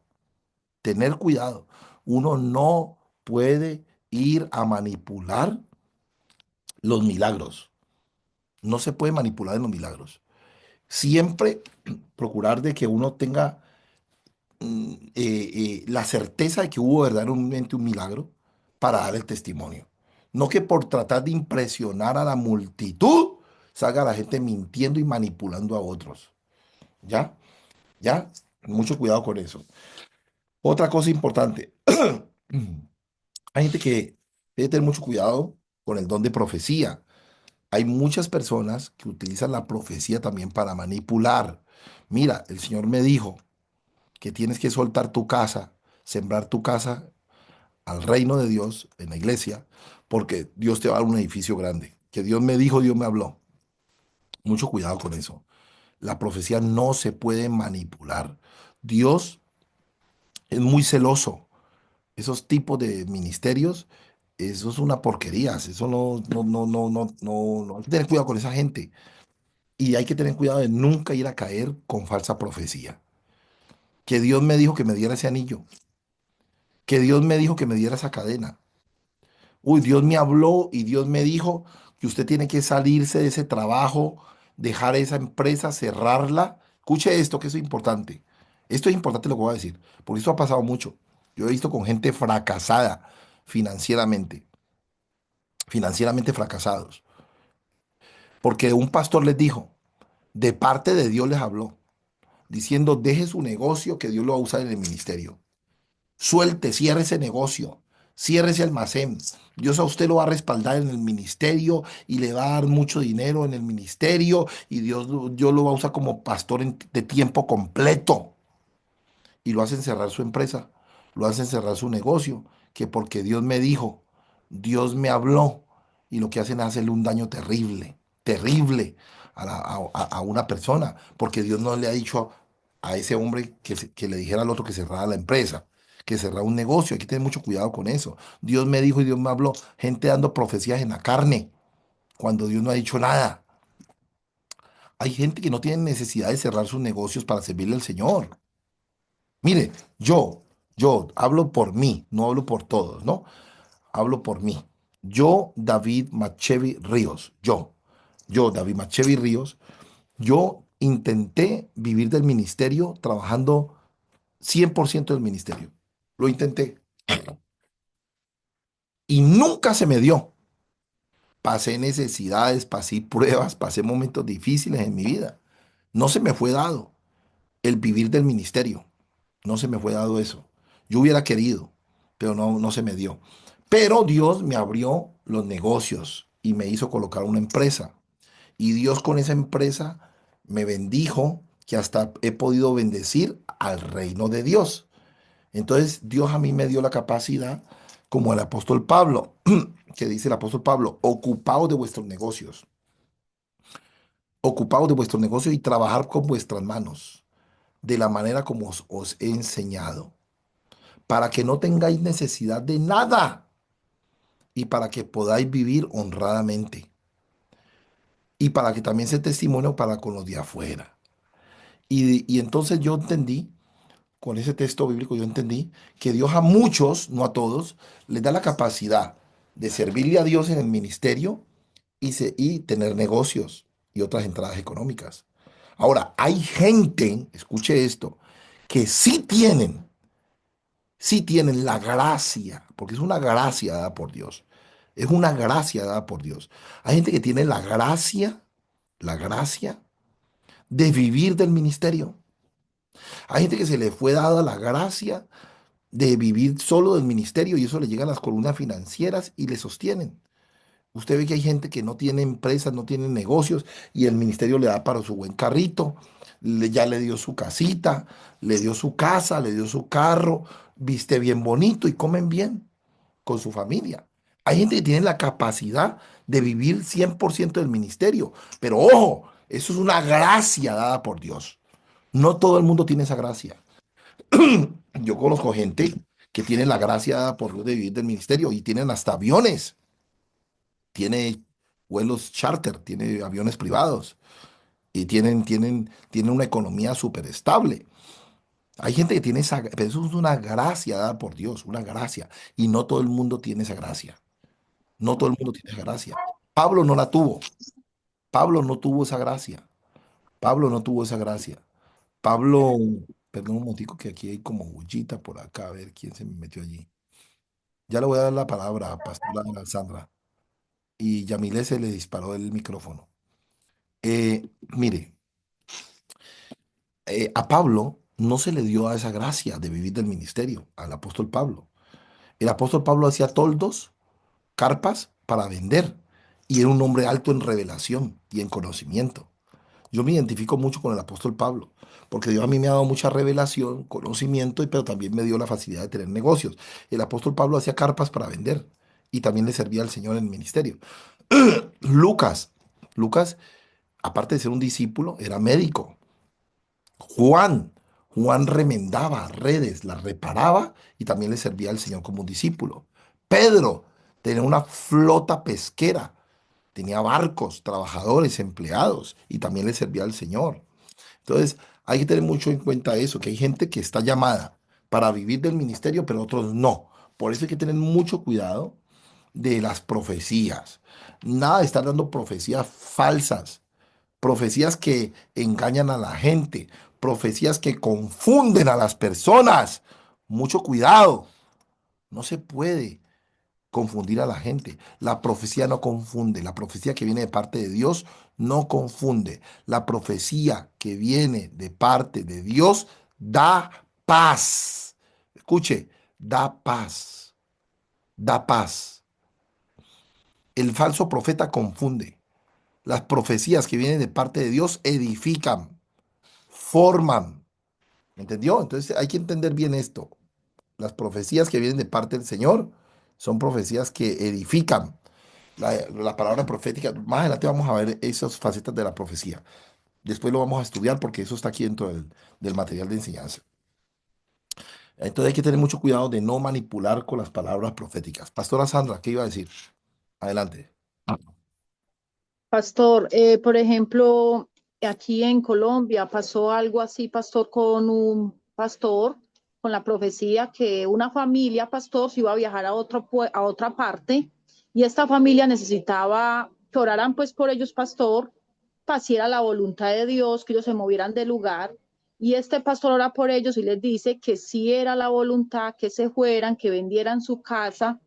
tener cuidado. Uno no puede ir a manipular los milagros. No se puede manipular en los milagros. Siempre procurar de que uno tenga la certeza de que hubo verdaderamente un milagro para dar el testimonio. No que por tratar de impresionar a la multitud salga la gente mintiendo y manipulando a otros. ¿Ya? ¿Ya? Mucho cuidado con eso. Otra cosa importante. Hay gente que debe tener mucho cuidado con el don de profecía. Hay muchas personas que utilizan la profecía también para manipular. Mira, el Señor me dijo que tienes que soltar tu casa, sembrar tu casa al reino de Dios en la iglesia, porque Dios te va a dar un edificio grande. Que Dios me dijo, Dios me habló. Mucho cuidado con eso. La profecía no se puede manipular. Dios es muy celoso. Esos tipos de ministerios, eso es una porquería. Eso no. Hay que tener cuidado con esa gente. Y hay que tener cuidado de nunca ir a caer con falsa profecía. Que Dios me dijo que me diera ese anillo. Que Dios me dijo que me diera esa cadena. Uy, Dios me habló y Dios me dijo que usted tiene que salirse de ese trabajo, dejar esa empresa, cerrarla. Escuche esto, que eso es importante. Esto es importante lo que voy a decir, porque esto ha pasado mucho. Yo he visto con gente fracasada financieramente, financieramente fracasados, porque un pastor les dijo, de parte de Dios les habló, diciendo, deje su negocio que Dios lo va a usar en el ministerio. Suelte, cierre ese negocio, cierre ese almacén. Dios a usted lo va a respaldar en el ministerio y le va a dar mucho dinero en el ministerio y Dios lo va a usar como pastor de tiempo completo. Y lo hacen cerrar su empresa, lo hacen cerrar su negocio, que porque Dios me dijo, Dios me habló, y lo que hacen es hacerle un daño terrible, terrible a una persona, porque Dios no le ha dicho a ese hombre que le dijera al otro que cerrara la empresa, que cerrara un negocio. Hay que tener mucho cuidado con eso. Dios me dijo y Dios me habló, gente dando profecías en la carne, cuando Dios no ha dicho nada. Hay gente que no tiene necesidad de cerrar sus negocios para servirle al Señor. Mire, yo hablo por mí, no hablo por todos, ¿no? Hablo por mí. Yo, David Machevi Ríos, David Machevi Ríos, yo intenté vivir del ministerio trabajando 100% del ministerio. Lo intenté y nunca se me dio. Pasé necesidades, pasé pruebas, pasé momentos difíciles en mi vida. No se me fue dado el vivir del ministerio. No se me fue dado eso. Yo hubiera querido, pero no se me dio. Pero Dios me abrió los negocios y me hizo colocar una empresa. Y Dios con esa empresa me bendijo, que hasta he podido bendecir al reino de Dios. Entonces Dios a mí me dio la capacidad, como el apóstol Pablo, que dice el apóstol Pablo, ocupaos de vuestros negocios, ocupaos de vuestros negocios y trabajar con vuestras manos, de la manera como os he enseñado para que no tengáis necesidad de nada, y para que podáis vivir honradamente y para que también sea testimonio para con los de afuera. Y entonces yo entendí, con ese texto bíblico, yo entendí que Dios a muchos, no a todos, les da la capacidad de servirle a Dios en el ministerio y tener negocios y otras entradas económicas. Ahora, hay gente, escuche esto, que sí tienen la gracia, porque es una gracia dada por Dios. Es una gracia dada por Dios. Hay gente que tiene la gracia de vivir del ministerio. Hay gente que se le fue dada la gracia de vivir solo del ministerio y eso le llega a las columnas financieras y le sostienen. Usted ve que hay gente que no tiene empresas, no tiene negocios y el ministerio le da para su buen carrito, ya le dio su casita, le dio su casa, le dio su carro, viste bien bonito y comen bien con su familia. Hay gente que tiene la capacidad de vivir 100% del ministerio, pero ojo, eso es una gracia dada por Dios. No todo el mundo tiene esa gracia. Yo conozco gente que tiene la gracia dada por Dios de vivir del ministerio y tienen hasta aviones, tiene vuelos charter, tiene aviones privados y tienen una economía súper estable. Hay gente que tiene esa, pero eso es una gracia dada por Dios, una gracia. Y no todo el mundo tiene esa gracia. No todo el mundo tiene esa gracia. Pablo no la tuvo. Pablo no tuvo esa gracia. Pablo no tuvo esa gracia. Pablo, perdón un momentico que aquí hay como bullita por acá, a ver quién se me metió allí. Ya le voy a dar la palabra a Pastora Sandra. Y Yamile se le disparó el micrófono. Mire, a Pablo no se le dio a esa gracia de vivir del ministerio, al apóstol Pablo. El apóstol Pablo hacía toldos, carpas para vender y era un hombre alto en revelación y en conocimiento. Yo me identifico mucho con el apóstol Pablo, porque Dios a mí me ha dado mucha revelación, conocimiento, pero también me dio la facilidad de tener negocios. El apóstol Pablo hacía carpas para vender y también le servía al Señor en el ministerio. Lucas, Lucas, aparte de ser un discípulo, era médico. Juan, Juan remendaba redes, las reparaba y también le servía al Señor como un discípulo. Pedro tenía una flota pesquera, tenía barcos, trabajadores, empleados y también le servía al Señor. Entonces, hay que tener mucho en cuenta eso, que hay gente que está llamada para vivir del ministerio, pero otros no. Por eso hay que tener mucho cuidado de las profecías. Nada de estar dando profecías falsas, profecías que engañan a la gente, profecías que confunden a las personas. Mucho cuidado. No se puede confundir a la gente. La profecía no confunde. La profecía que viene de parte de Dios no confunde. La profecía que viene de parte de Dios da paz. Escuche, da paz. Da paz. El falso profeta confunde. Las profecías que vienen de parte de Dios edifican, forman. ¿Entendió? Entonces hay que entender bien esto. Las profecías que vienen de parte del Señor son profecías que edifican. La palabra profética, más adelante vamos a ver esas facetas de la profecía. Después lo vamos a estudiar porque eso está aquí dentro del material de enseñanza. Entonces hay que tener mucho cuidado de no manipular con las palabras proféticas. Pastora Sandra, ¿qué iba a decir? Adelante.
Pastor, por ejemplo, aquí en Colombia pasó algo así, pastor, con un pastor, con la profecía que una familia, pastor, se iba a viajar a a otra parte y esta familia necesitaba que oraran pues por ellos, pastor, para si era la voluntad de Dios, que ellos se movieran del lugar. Y este pastor ora por ellos y les dice que sí era la voluntad, que se fueran, que vendieran su casa,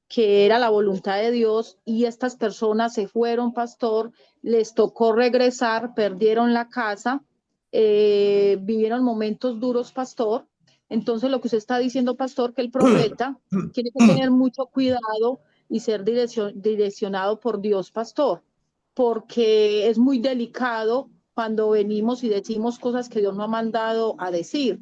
que era la voluntad de Dios y estas personas se fueron, pastor, les tocó regresar, perdieron la casa, vivieron momentos duros, pastor. Entonces lo que usted está diciendo, pastor, que el profeta tiene que tener mucho cuidado y ser direccionado por Dios, pastor, porque es muy delicado cuando venimos y decimos cosas que Dios no ha mandado a decir.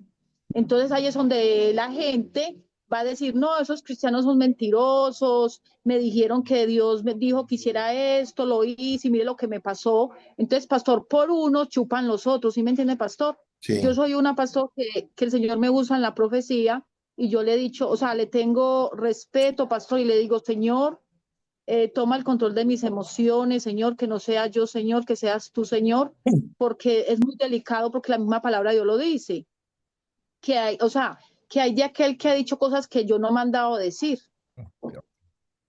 Entonces ahí es donde la gente va a decir, no, esos cristianos son mentirosos, me dijeron que Dios me dijo que hiciera esto, lo hice y mire lo que me pasó. Entonces, pastor, por uno chupan los otros, ¿sí me entiende, pastor? Yo
Sí.
soy una pastor que el Señor me usa en la profecía y yo le he dicho, o sea, le tengo respeto, pastor, y le digo, Señor, toma el control de mis emociones, Señor, que no sea yo, Señor, que seas tú, Señor, porque es muy delicado, porque la misma palabra de Dios lo dice, que hay, o sea, que hay de aquel que ha dicho cosas que yo no me he mandado decir.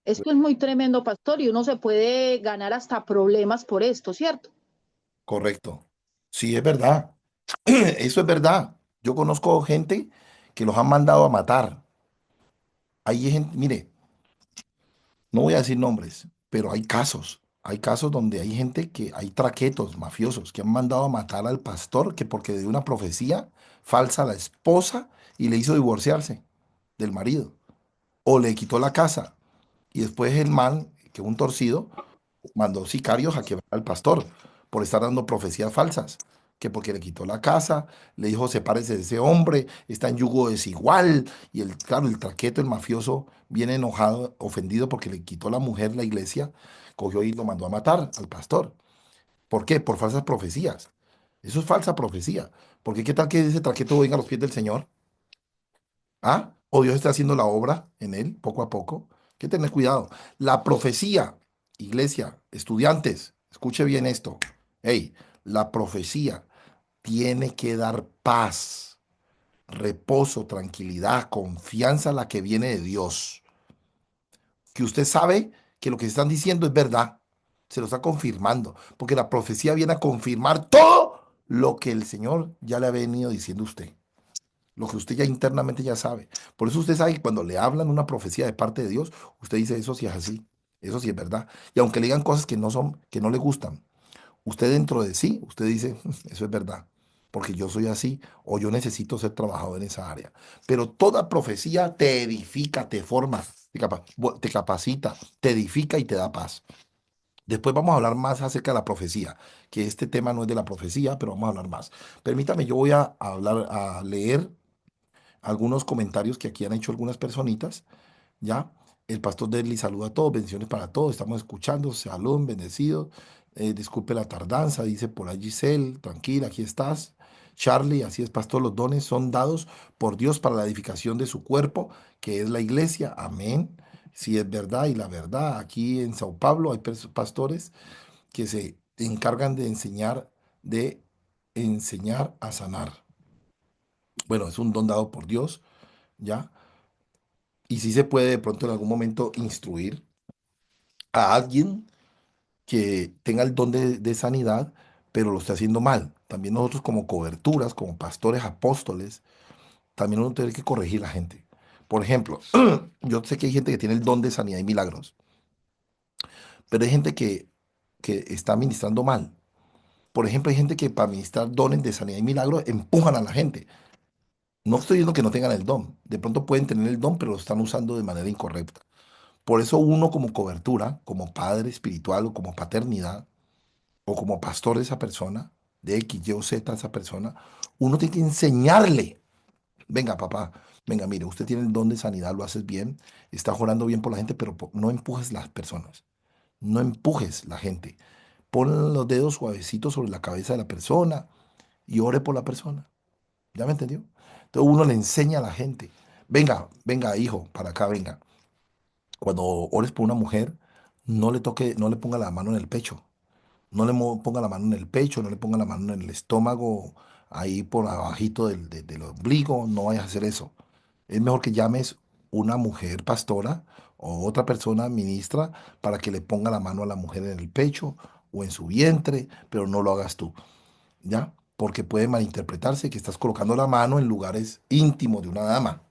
Esto es muy tremendo, pastor, y uno se puede ganar hasta problemas por esto, ¿cierto?
Correcto. Sí, es verdad. Eso es verdad. Yo conozco gente que los han mandado a matar. Hay gente, mire, no voy a decir nombres, pero hay casos. Hay casos donde hay gente que, hay traquetos mafiosos que han mandado a matar al pastor que porque dio una profecía falsa a la esposa y le hizo divorciarse del marido. O le quitó la casa. Y después el man, que un torcido, mandó sicarios a quebrar al pastor por estar dando profecías falsas, que porque le quitó la casa, le dijo, sepárese de ese hombre, está en yugo desigual, y el, claro, el traqueto, el mafioso, viene enojado, ofendido porque le quitó la mujer la iglesia, cogió y lo mandó a matar al pastor. ¿Por qué? Por falsas profecías. Eso es falsa profecía. Porque qué tal que ese traqueto venga a los pies del Señor. ¿Ah? O Dios está haciendo la obra en él, poco a poco. Hay que tener cuidado. La profecía, iglesia, estudiantes, escuche bien esto. Hey, la profecía tiene que dar paz, reposo, tranquilidad, confianza a la que viene de Dios. Que usted sabe que lo que están diciendo es verdad. Se lo está confirmando. Porque la profecía viene a confirmar todo lo que el Señor ya le ha venido diciendo a usted, lo que usted ya internamente ya sabe. Por eso usted sabe que cuando le hablan una profecía de parte de Dios, usted dice, eso sí es así, eso sí es verdad. Y aunque le digan cosas que no son, que no le gustan, usted dentro de sí, usted dice, eso es verdad, porque yo soy así o yo necesito ser trabajador en esa área. Pero toda profecía te edifica, te forma, te capacita, te edifica y te da paz. Después vamos a hablar más acerca de la profecía, que este tema no es de la profecía, pero vamos a hablar más. Permítame, yo voy a hablar, a leer algunos comentarios que aquí han hecho algunas personitas, ¿ya? El pastor Deli saluda a todos, bendiciones para todos, estamos escuchando, salud, bendecidos. Disculpe la tardanza, dice por allí Giselle, tranquila, aquí estás. Charlie, así es, pastor, los dones son dados por Dios para la edificación de su cuerpo, que es la iglesia, amén. Si es verdad y la verdad, aquí en Sao Paulo hay pastores que se encargan de enseñar a sanar. Bueno, es un don dado por Dios, ¿ya? Y sí se puede de pronto en algún momento instruir a alguien que tenga el don de sanidad, pero lo esté haciendo mal. También nosotros como coberturas, como pastores apóstoles, también uno tiene que corregir a la gente. Por ejemplo, yo sé que hay gente que tiene el don de sanidad y milagros, pero hay gente que está ministrando mal. Por ejemplo, hay gente que para ministrar dones de sanidad y milagros empujan a la gente. No estoy diciendo que no tengan el don. De pronto pueden tener el don, pero lo están usando de manera incorrecta. Por eso uno como cobertura, como padre espiritual o como paternidad o como pastor de esa persona, de X, Y o Z a esa persona, uno tiene que enseñarle, venga papá, venga, mire, usted tiene el don de sanidad, lo haces bien, está orando bien por la gente, pero no empujes las personas, no empujes la gente. Pon los dedos suavecitos sobre la cabeza de la persona y ore por la persona. ¿Ya me entendió? Entonces uno le enseña a la gente, venga, venga, hijo, para acá, venga. Cuando ores por una mujer, no le toque, no le ponga la mano en el pecho. No le ponga la mano en el pecho, no le ponga la mano en el estómago, ahí por abajito del ombligo, no vayas a hacer eso. Es mejor que llames una mujer pastora o otra persona ministra para que le ponga la mano a la mujer en el pecho o en su vientre, pero no lo hagas tú. ¿Ya? Porque puede malinterpretarse que estás colocando la mano en lugares íntimos de una dama.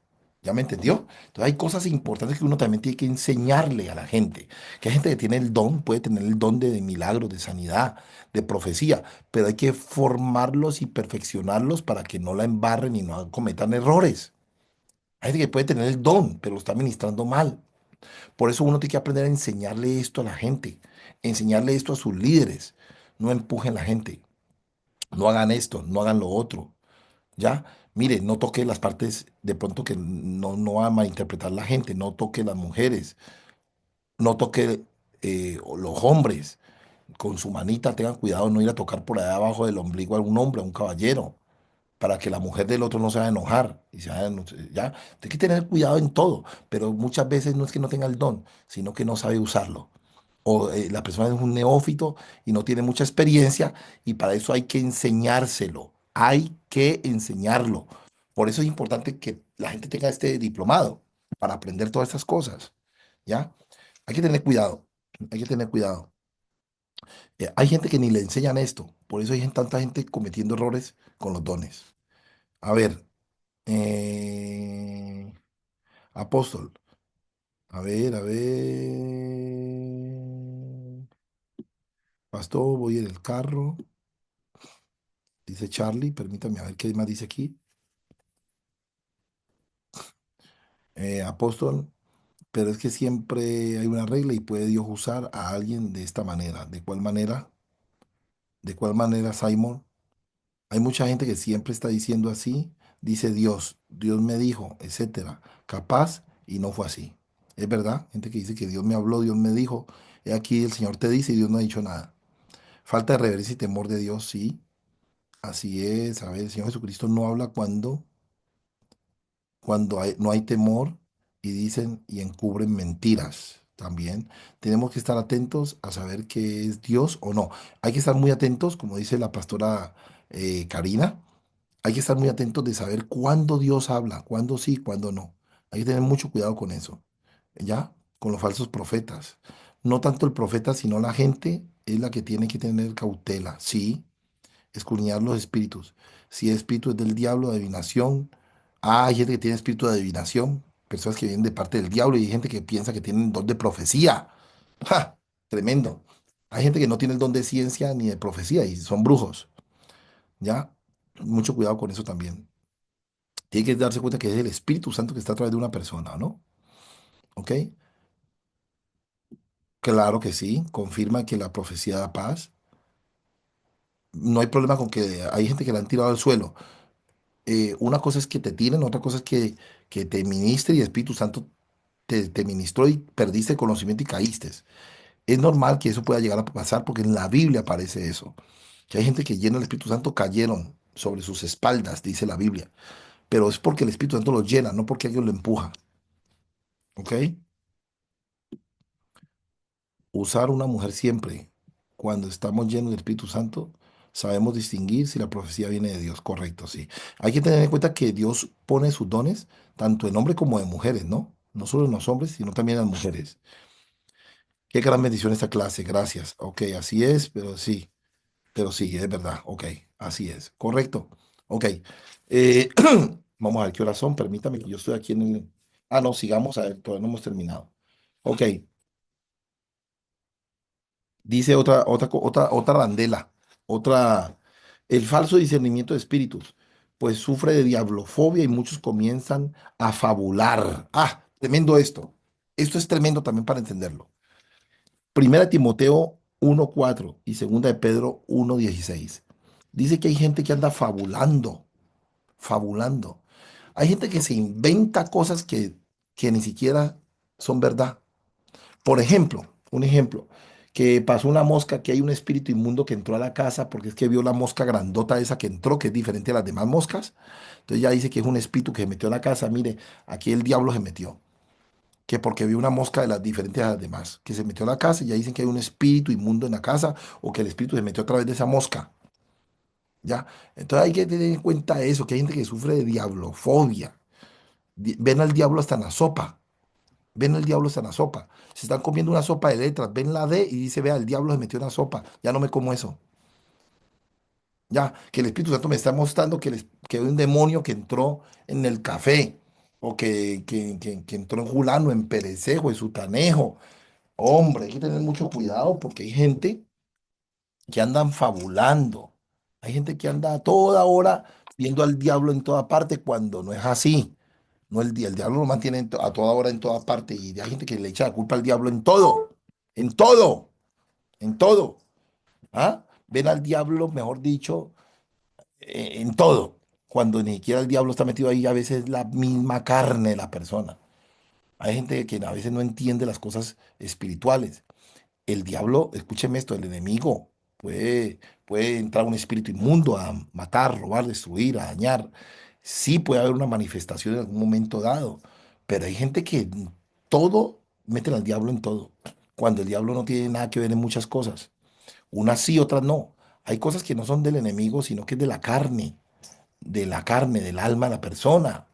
¿Ya me entendió? Entonces hay cosas importantes que uno también tiene que enseñarle a la gente. Que hay gente que tiene el don, puede tener el don de milagros, de sanidad, de profecía, pero hay que formarlos y perfeccionarlos para que no la embarren y no cometan errores. Hay gente que puede tener el don, pero lo está administrando mal. Por eso uno tiene que aprender a enseñarle esto a la gente, enseñarle esto a sus líderes. No empujen a la gente. No hagan esto, no hagan lo otro, ¿ya? Mire, no toque las partes de pronto que no va a malinterpretar la gente, no toque las mujeres, no toque los hombres, con su manita tengan cuidado de no ir a tocar por allá abajo del ombligo a un hombre, a un caballero, para que la mujer del otro no se va a enojar, y ya, hay que tener cuidado en todo, pero muchas veces no es que no tenga el don, sino que no sabe usarlo. o la persona es un neófito y no tiene mucha experiencia y para eso hay que enseñárselo, hay que enseñarlo. Por eso es importante que la gente tenga este diplomado para aprender todas estas cosas, ¿ya? Hay que tener cuidado, hay que tener cuidado. Hay gente que ni le enseñan esto, por eso hay tanta gente cometiendo errores con los dones. A ver, eh, apóstol, a ver. Pastor, voy en el carro. Dice Charlie, permítame a ver qué más dice aquí. Apóstol, pero es que siempre hay una regla y puede Dios usar a alguien de esta manera. ¿De cuál manera? ¿De cuál manera, Simon? Hay mucha gente que siempre está diciendo así. Dice Dios, Dios me dijo, etcétera. Capaz y no fue así. Es verdad, gente que dice que Dios me habló, Dios me dijo. He aquí el Señor te dice y Dios no ha dicho nada. Falta de reverencia y temor de Dios, sí. Así es. A ver, el Señor Jesucristo no habla cuando no hay temor y dicen y encubren mentiras también. Tenemos que estar atentos a saber qué es Dios o no. Hay que estar muy atentos, como dice la pastora Karina, hay que estar muy atentos de saber cuándo Dios habla, cuándo sí, cuándo no. Hay que tener mucho cuidado con eso, ¿ya? Con los falsos profetas. No tanto el profeta, sino la gente es la que tiene que tener cautela, sí, escudriñar los espíritus. Si el espíritu es del diablo, adivinación. Ah, hay gente que tiene espíritu de adivinación, personas que vienen de parte del diablo y hay gente que piensa que tienen don de profecía. ¡Ja! Tremendo. Hay gente que no tiene el don de ciencia ni de profecía y son brujos, ¿ya? Mucho cuidado con eso también. Tiene que darse cuenta que es el Espíritu Santo que está a través de una persona, ¿no? ¿Ok? Claro que sí, confirma que la profecía da paz. No hay problema con que hay gente que la han tirado al suelo. Una cosa es que te tiren, otra cosa es que te ministre y el Espíritu Santo te ministró y perdiste conocimiento y caíste. Es normal que eso pueda llegar a pasar porque en la Biblia aparece eso. Que hay gente que llena el Espíritu Santo cayeron sobre sus espaldas, dice la Biblia. Pero es porque el Espíritu Santo los llena, no porque alguien lo empuja. ¿Ok? Usar una mujer siempre, cuando estamos llenos del Espíritu Santo, sabemos distinguir si la profecía viene de Dios. Correcto, sí. Hay que tener en cuenta que Dios pone sus dones tanto en hombres como en mujeres, ¿no? No solo en los hombres, sino también en las mujeres. Qué gran bendición esta clase, gracias. Ok, así es, pero sí, es verdad. Ok, así es. Correcto. Ok. Eh, vamos a ver qué horas son. Permítame que yo estoy aquí en el... Ah, no, sigamos, a ver, todavía no hemos terminado. Ok. Dice otra arandela, otra, el falso discernimiento de espíritus, pues sufre de diablofobia y muchos comienzan a fabular. Ah, tremendo esto. Esto es tremendo también para entenderlo. Primera Timoteo 1:4 y segunda de Pedro 1:16. Dice que hay gente que anda fabulando, fabulando. Hay gente que se inventa cosas que ni siquiera son verdad. Por ejemplo, un ejemplo, que pasó una mosca, que hay un espíritu inmundo que entró a la casa porque es que vio la mosca grandota esa que entró, que es diferente a las demás moscas. Entonces ya dice que es un espíritu que se metió a la casa. Mire, aquí el diablo se metió, que porque vio una mosca de las diferentes a las demás, que se metió a la casa y ya dicen que hay un espíritu inmundo en la casa o que el espíritu se metió a través de esa mosca. ¿Ya? Entonces hay que tener en cuenta eso, que hay gente que sufre de diablofobia. Ven al diablo hasta en la sopa. Ven el diablo está en la sopa. Se están comiendo una sopa de letras, ven la D y dice, vea, el diablo se metió en la sopa. Ya no me como eso. Ya, que el Espíritu Santo me está mostrando que hay un demonio que entró en el café, o que entró en Julano, en Perecejo, en Sutanejo. Hombre, hay que tener mucho cuidado porque hay gente que andan fabulando. Hay gente que anda a toda hora viendo al diablo en toda parte cuando no es así. No, el diablo lo mantiene a toda hora en toda parte y hay gente que le echa la culpa al diablo en todo, en todo, en todo. ¿Ah? Ven al diablo, mejor dicho, en todo, cuando ni siquiera el diablo está metido ahí, a veces es la misma carne de la persona. Hay gente que a veces no entiende las cosas espirituales. El diablo, escúcheme esto, el enemigo puede entrar un espíritu inmundo a matar, robar, destruir, a dañar. Sí puede haber una manifestación en algún momento dado, pero hay gente que todo meten al diablo en todo. cuando el diablo no tiene nada que ver en muchas cosas. Unas sí, otras no. Hay cosas que no son del enemigo, sino que es de la carne, del alma de la persona.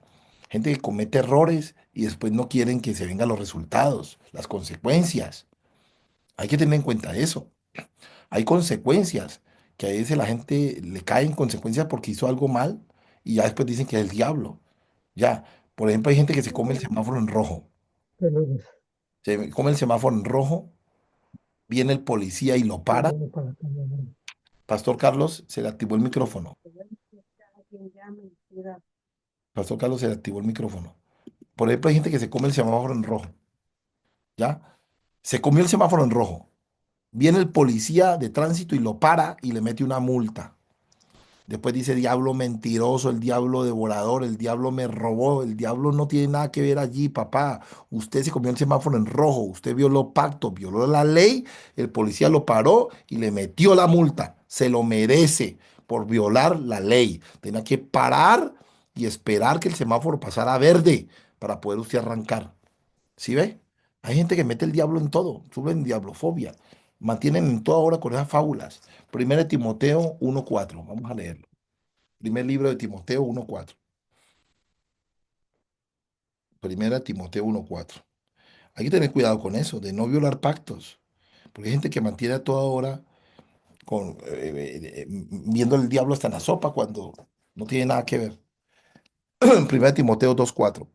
Gente que comete errores y después no quieren que se vengan los resultados, las consecuencias. Hay que tener en cuenta eso. Hay consecuencias, que a veces la gente le caen consecuencias porque hizo algo mal y ya después dicen que es el diablo. Ya, por ejemplo, hay gente que se come el semáforo en rojo. Se come el semáforo en rojo, viene el policía y lo para. Pastor Carlos, se le activó el micrófono. Pastor Carlos, se le activó el micrófono. Por ejemplo, hay gente que se come el semáforo en rojo. ¿Ya? Se comió el semáforo en rojo. Viene el policía de tránsito y lo para y le mete una multa. Después dice diablo mentiroso, el diablo devorador, el diablo me robó, el diablo no tiene nada que ver allí, papá. Usted se comió el semáforo en rojo, usted violó pacto, violó la ley, el policía lo paró y le metió la multa. Se lo merece por violar la ley. Tenía que parar y esperar que el semáforo pasara a verde para poder usted arrancar. ¿Sí ve? Hay gente que mete el diablo en todo, suben diablofobia, mantienen en toda hora con esas fábulas. Primero de Timoteo 1:4, vamos a leerlo. Primer libro de Timoteo 1:4. Primera de Timoteo 1:4. Hay que tener cuidado con eso, de no violar pactos, porque hay gente que mantiene a toda hora viendo el diablo hasta en la sopa cuando no tiene nada que ver. Primera de Timoteo 2:4.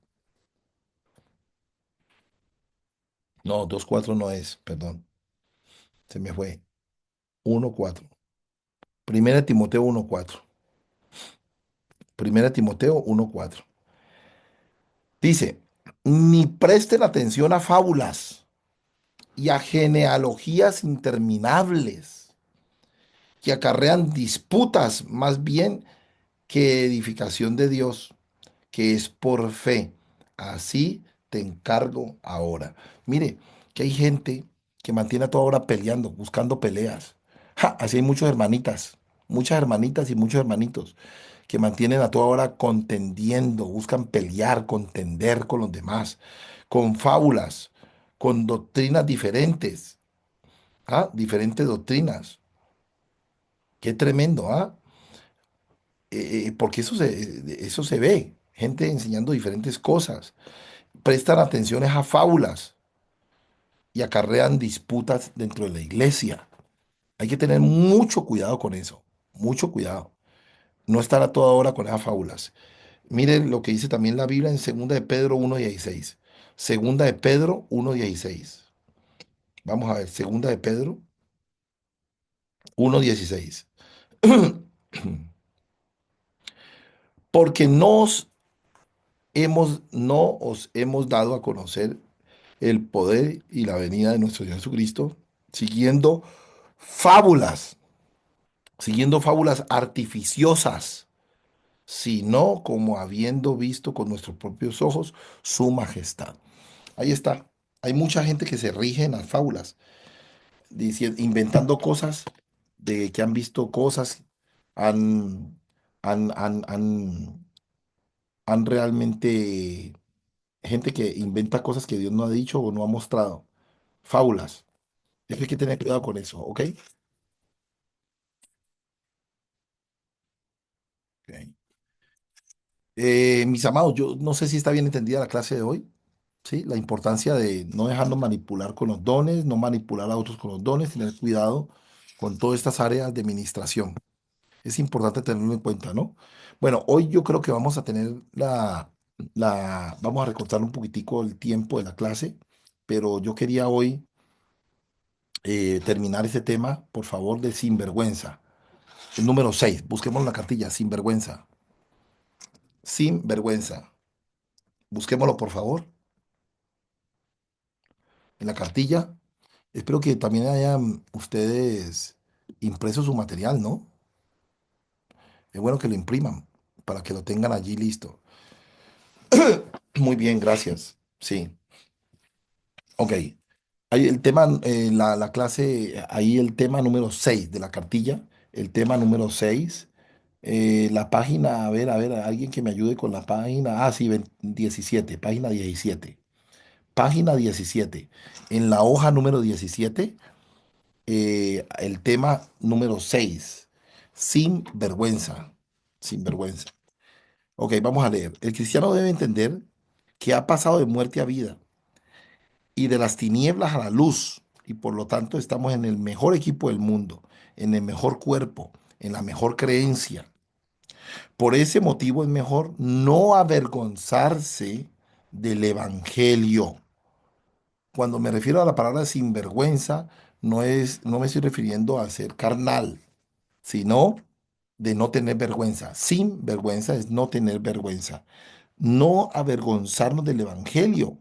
No, 2:4 no es, perdón, se me fue. 1:4. Primera de Timoteo 1:4. Primera de Timoteo 1:4. Dice, ni presten atención a fábulas y a genealogías interminables que acarrean disputas más bien que edificación de Dios, que es por fe. Así te encargo ahora. Mire, que hay gente que mantiene a toda hora peleando, buscando peleas. Ja, así hay muchas hermanitas y muchos hermanitos que mantienen a toda hora contendiendo, buscan pelear, contender con los demás, con fábulas, con doctrinas diferentes, diferentes doctrinas. Qué tremendo, ¿ah? Porque eso se ve, gente enseñando diferentes cosas, prestan atenciones a fábulas y acarrean disputas dentro de la iglesia. Hay que tener mucho cuidado con eso, mucho cuidado. No estar a toda hora con esas fábulas. Miren lo que dice también la Biblia en Segunda de Pedro 1:16. Segunda de Pedro 1:16. Vamos a ver, Segunda de Pedro 1:16. Porque no os hemos dado a conocer el poder y la venida de nuestro Señor Jesucristo, siguiendo fábulas, siguiendo fábulas artificiosas, sino como habiendo visto con nuestros propios ojos su majestad. Ahí está. Hay mucha gente que se rige en las fábulas, inventando cosas de que han visto cosas, han, han realmente gente que inventa cosas que Dios no ha dicho o no ha mostrado. Fábulas. Hay que tener cuidado con eso, ¿ok? Ok. Mis amados, yo no sé si está bien entendida la clase de hoy, ¿sí? La importancia de no dejarnos manipular con los dones, no manipular a otros con los dones, tener cuidado con todas estas áreas de administración. Es importante tenerlo en cuenta, ¿no? Bueno, hoy yo creo que vamos a tener vamos a recortar un poquitico el tiempo de la clase, pero yo quería hoy terminar ese tema, por favor, de sinvergüenza. El número 6, busquemos la cartilla, sinvergüenza. Sinvergüenza. Busquémoslo, por favor, en la cartilla. Espero que también hayan ustedes impreso su material, ¿no? Es bueno que lo impriman para que lo tengan allí listo. Muy bien, gracias. Sí, ok. Ahí el tema, la clase, ahí el tema número 6 de la cartilla, el tema número 6. La página, a ver, alguien que me ayude con la página. Ah, sí, 17, página 17. página 17. En la hoja número 17, el tema número 6, sin vergüenza. Sin vergüenza. Ok, vamos a leer. El cristiano debe entender que ha pasado de muerte a vida y de las tinieblas a la luz, y por lo tanto estamos en el mejor equipo del mundo, en el mejor cuerpo, en la mejor creencia. Por ese motivo es mejor no avergonzarse del evangelio. Cuando me refiero a la palabra sinvergüenza, no me estoy refiriendo a ser carnal, sino de no tener vergüenza. Sin vergüenza es no tener vergüenza. No avergonzarnos del evangelio,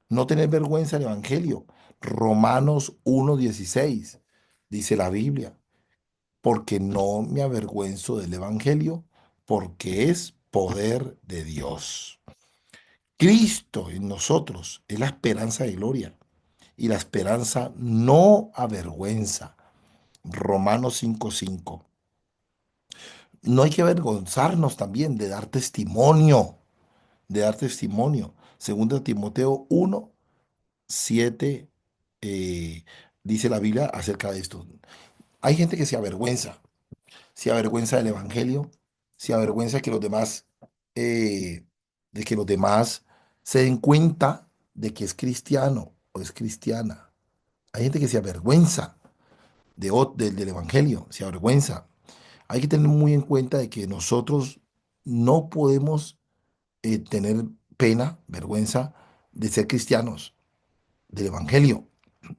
no tener vergüenza del evangelio. Romanos 1:16 dice la Biblia, porque no me avergüenzo del evangelio, porque es poder de Dios. Cristo en nosotros es la esperanza de gloria y la esperanza no avergüenza. Romanos 5:5. No hay que avergonzarnos también de dar testimonio, de dar testimonio. Segundo Timoteo 1:7 dice la Biblia acerca de esto. Hay gente que se avergüenza del evangelio, se avergüenza que los demás, de que los demás se den cuenta de que es cristiano o es cristiana. Hay gente que se avergüenza del evangelio, se avergüenza. Hay que tener muy en cuenta de que nosotros no podemos tener pena, vergüenza de ser cristianos, del evangelio.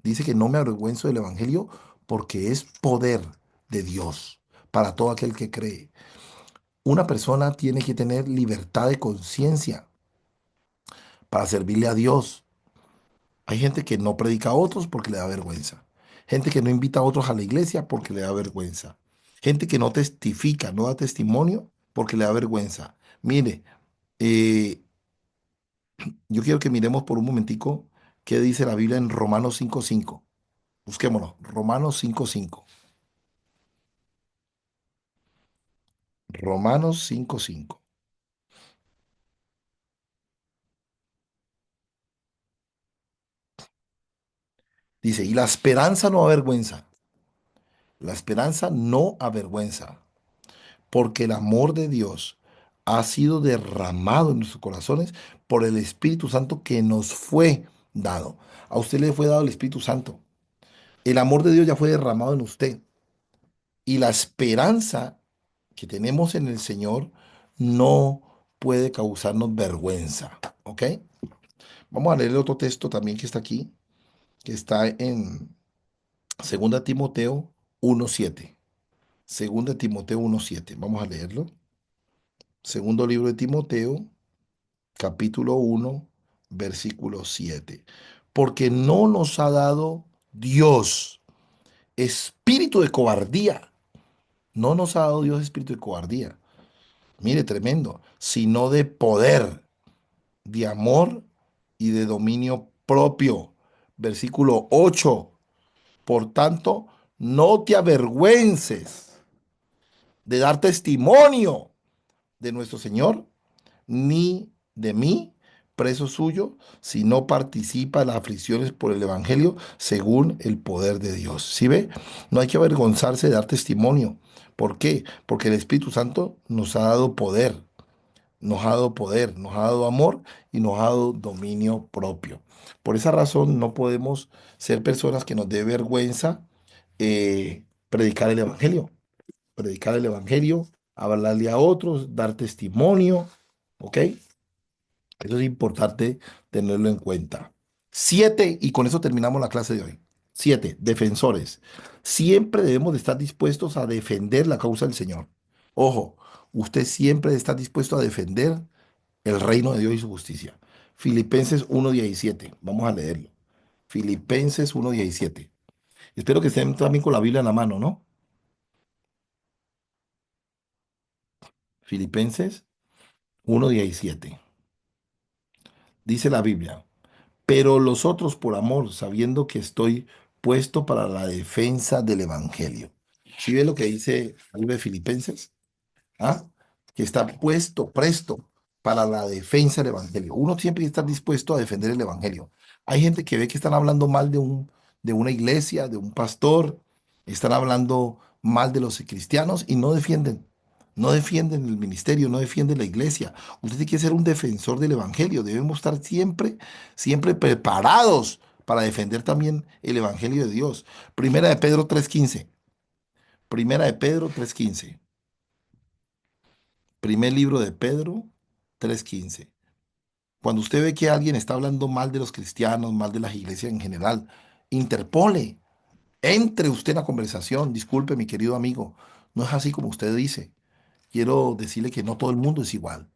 Dice que no me avergüenzo del evangelio porque es poder de Dios para todo aquel que cree. Una persona tiene que tener libertad de conciencia para servirle a Dios. Hay gente que no predica a otros porque le da vergüenza. Gente que no invita a otros a la iglesia porque le da vergüenza. Gente que no testifica, no da testimonio porque le da vergüenza. Mire, eh, yo quiero que miremos por un momentico qué dice la Biblia en Romanos 5:5. Busquémoslo. Romanos 5:5. Romanos 5:5. Dice, y la esperanza no avergüenza. La esperanza no avergüenza, porque el amor de Dios ha sido derramado en nuestros corazones por el Espíritu Santo que nos fue dado. A usted le fue dado el Espíritu Santo. El amor de Dios ya fue derramado en usted. Y la esperanza que tenemos en el Señor no puede causarnos vergüenza. ¿Ok? Vamos a leer el otro texto también que está aquí, que está en 2 Timoteo 1:7. 2 Timoteo 1:7. Vamos a leerlo. Segundo libro de Timoteo, capítulo 1, versículo 7. Porque no nos ha dado Dios espíritu de cobardía. No nos ha dado Dios espíritu de cobardía. Mire, tremendo. Sino de poder, de amor y de dominio propio. Versículo 8. Por tanto, no te avergüences de dar testimonio de nuestro Señor, ni de mí, preso suyo, si no participa en las aflicciones por el Evangelio según el poder de Dios. ¿Sí ve? No hay que avergonzarse de dar testimonio. ¿Por qué? Porque el Espíritu Santo nos ha dado poder, nos ha dado amor y nos ha dado dominio propio. Por esa razón no podemos ser personas que nos dé vergüenza predicar el Evangelio. Predicar el Evangelio, hablarle a otros, dar testimonio, ¿ok? Eso es importante tenerlo en cuenta. 7, y con eso terminamos la clase de hoy. 7, defensores. Siempre debemos de estar dispuestos a defender la causa del Señor. Ojo, usted siempre debe estar dispuesto a defender el reino de Dios y su justicia. Filipenses 1:17. Vamos a leerlo. Filipenses 1:17. Espero que estén también con la Biblia en la mano, ¿no? Filipenses 1:17. Dice la Biblia, pero los otros por amor, sabiendo que estoy puesto para la defensa del evangelio. ¿Sí ve lo que dice el libro de Filipenses? ¿Ah? Que está puesto, presto. para la defensa del evangelio. Uno siempre tiene que estar dispuesto a defender el evangelio. Hay gente que ve que están hablando mal de una iglesia, de un pastor, están hablando mal de los cristianos y no defienden. No defienden el ministerio, no defienden la iglesia. Usted tiene que ser un defensor del evangelio. Debemos estar siempre, siempre preparados para defender también el evangelio de Dios. Primera de Pedro 3:15. Primera de Pedro 3:15. Primer libro de Pedro 3:15. Cuando usted ve que alguien está hablando mal de los cristianos, mal de las iglesias en general, interpole, entre usted en la conversación. Disculpe, mi querido amigo, no es así como usted dice. Quiero decirle que no todo el mundo es igual,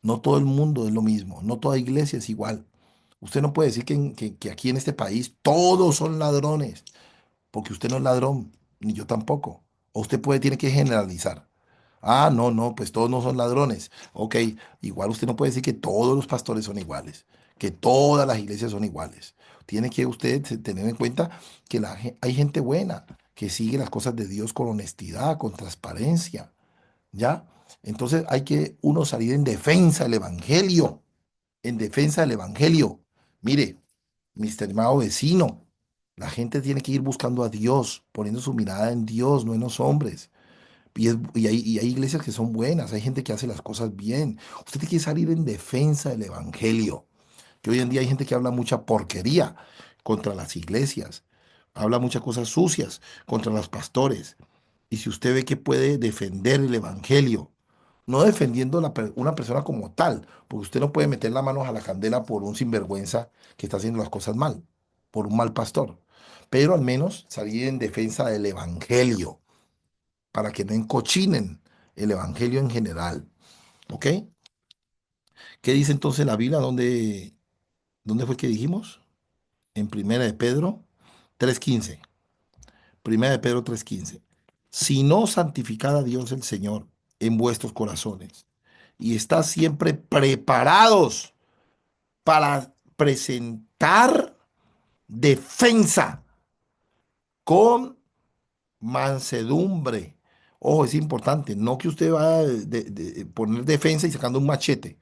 no todo el mundo es lo mismo, no toda iglesia es igual. Usted no puede decir que aquí en este país todos son ladrones, porque usted no es ladrón, ni yo tampoco. O usted tiene que generalizar. Ah, no, no, pues todos no son ladrones. Ok, igual usted no puede decir que todos los pastores son iguales, que todas las iglesias son iguales. Tiene que usted tener en cuenta que hay gente buena, que sigue las cosas de Dios con honestidad, con transparencia, ¿ya? Entonces hay que uno salir en defensa del evangelio, en defensa del evangelio. Mire, mi estimado vecino, la gente tiene que ir buscando a Dios, poniendo su mirada en Dios, no en los hombres. Y hay iglesias que son buenas, hay gente que hace las cosas bien. Usted tiene que salir en defensa del evangelio. Que hoy en día hay gente que habla mucha porquería contra las iglesias, habla muchas cosas sucias contra los pastores. Y si usted ve que puede defender el evangelio, no defendiendo una persona como tal, porque usted no puede meter las manos a la candela por un sinvergüenza que está haciendo las cosas mal, por un mal pastor, pero al menos salir en defensa del evangelio, para que no encochinen el evangelio en general. ¿Ok? ¿Qué dice entonces la Biblia? ¿Dónde fue que dijimos? En Primera de Pedro 3:15. Primera de Pedro 3:15. Si no santificad a Dios el Señor en vuestros corazones y está siempre preparados para presentar defensa con mansedumbre. Ojo, es importante, no que usted va a poner defensa y sacando un machete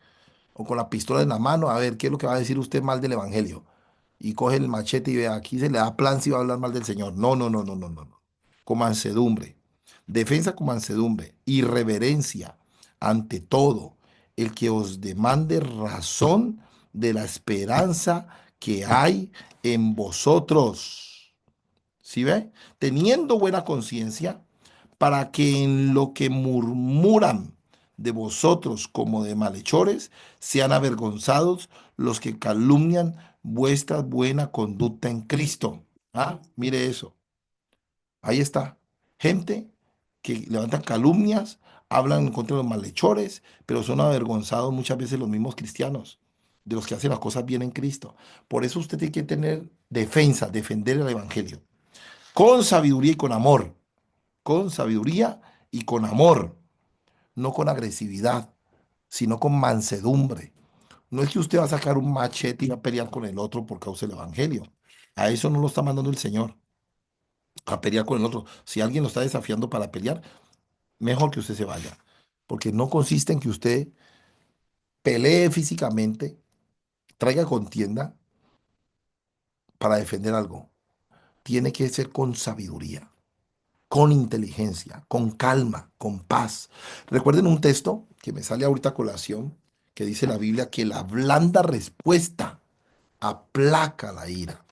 o con la pistola en la mano, a ver qué es lo que va a decir usted mal del evangelio. Y coge el machete y ve, aquí se le da plan si va a hablar mal del Señor. No, no, no, no, no, no, no. Con mansedumbre. Defensa con mansedumbre y reverencia ante todo el que os demande razón de la esperanza que hay en vosotros. ¿Sí ve? Teniendo buena conciencia para que en lo que murmuran de vosotros como de malhechores sean avergonzados los que calumnian vuestra buena conducta en Cristo. Ah, mire eso. Ahí está. Gente que levantan calumnias, hablan en contra de los malhechores, pero son avergonzados muchas veces los mismos cristianos, de los que hacen las cosas bien en Cristo. Por eso usted tiene que tener defensa, defender el evangelio, con sabiduría y con amor, con sabiduría y con amor, no con agresividad, sino con mansedumbre. No es que usted va a sacar un machete y va a pelear con el otro por causa del evangelio. A eso no lo está mandando el Señor, a pelear con el otro. Si alguien lo está desafiando para pelear, mejor que usted se vaya. Porque no consiste en que usted pelee físicamente, traiga contienda para defender algo. Tiene que ser con sabiduría, con inteligencia, con calma, con paz. Recuerden un texto que me sale ahorita a colación, que dice la Biblia que la blanda respuesta aplaca la ira.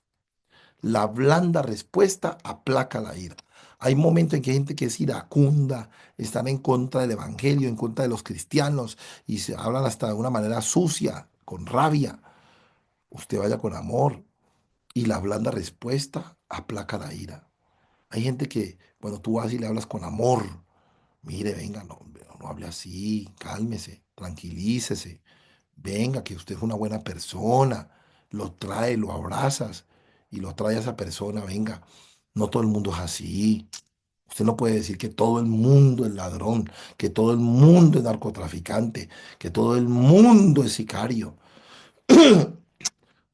La blanda respuesta aplaca la ira. Hay momentos en que hay gente que es iracunda, están en contra del evangelio, en contra de los cristianos y se hablan hasta de una manera sucia, con rabia. Usted vaya con amor y la blanda respuesta aplaca la ira. Hay gente que cuando tú vas y le hablas con amor, mire, venga, no, no hable así, cálmese, tranquilícese, venga, que usted es una buena persona, lo trae, lo abrazas y lo trae a esa persona, venga, no todo el mundo es así. Usted no puede decir que todo el mundo es ladrón, que todo el mundo es narcotraficante, que todo el mundo es sicario.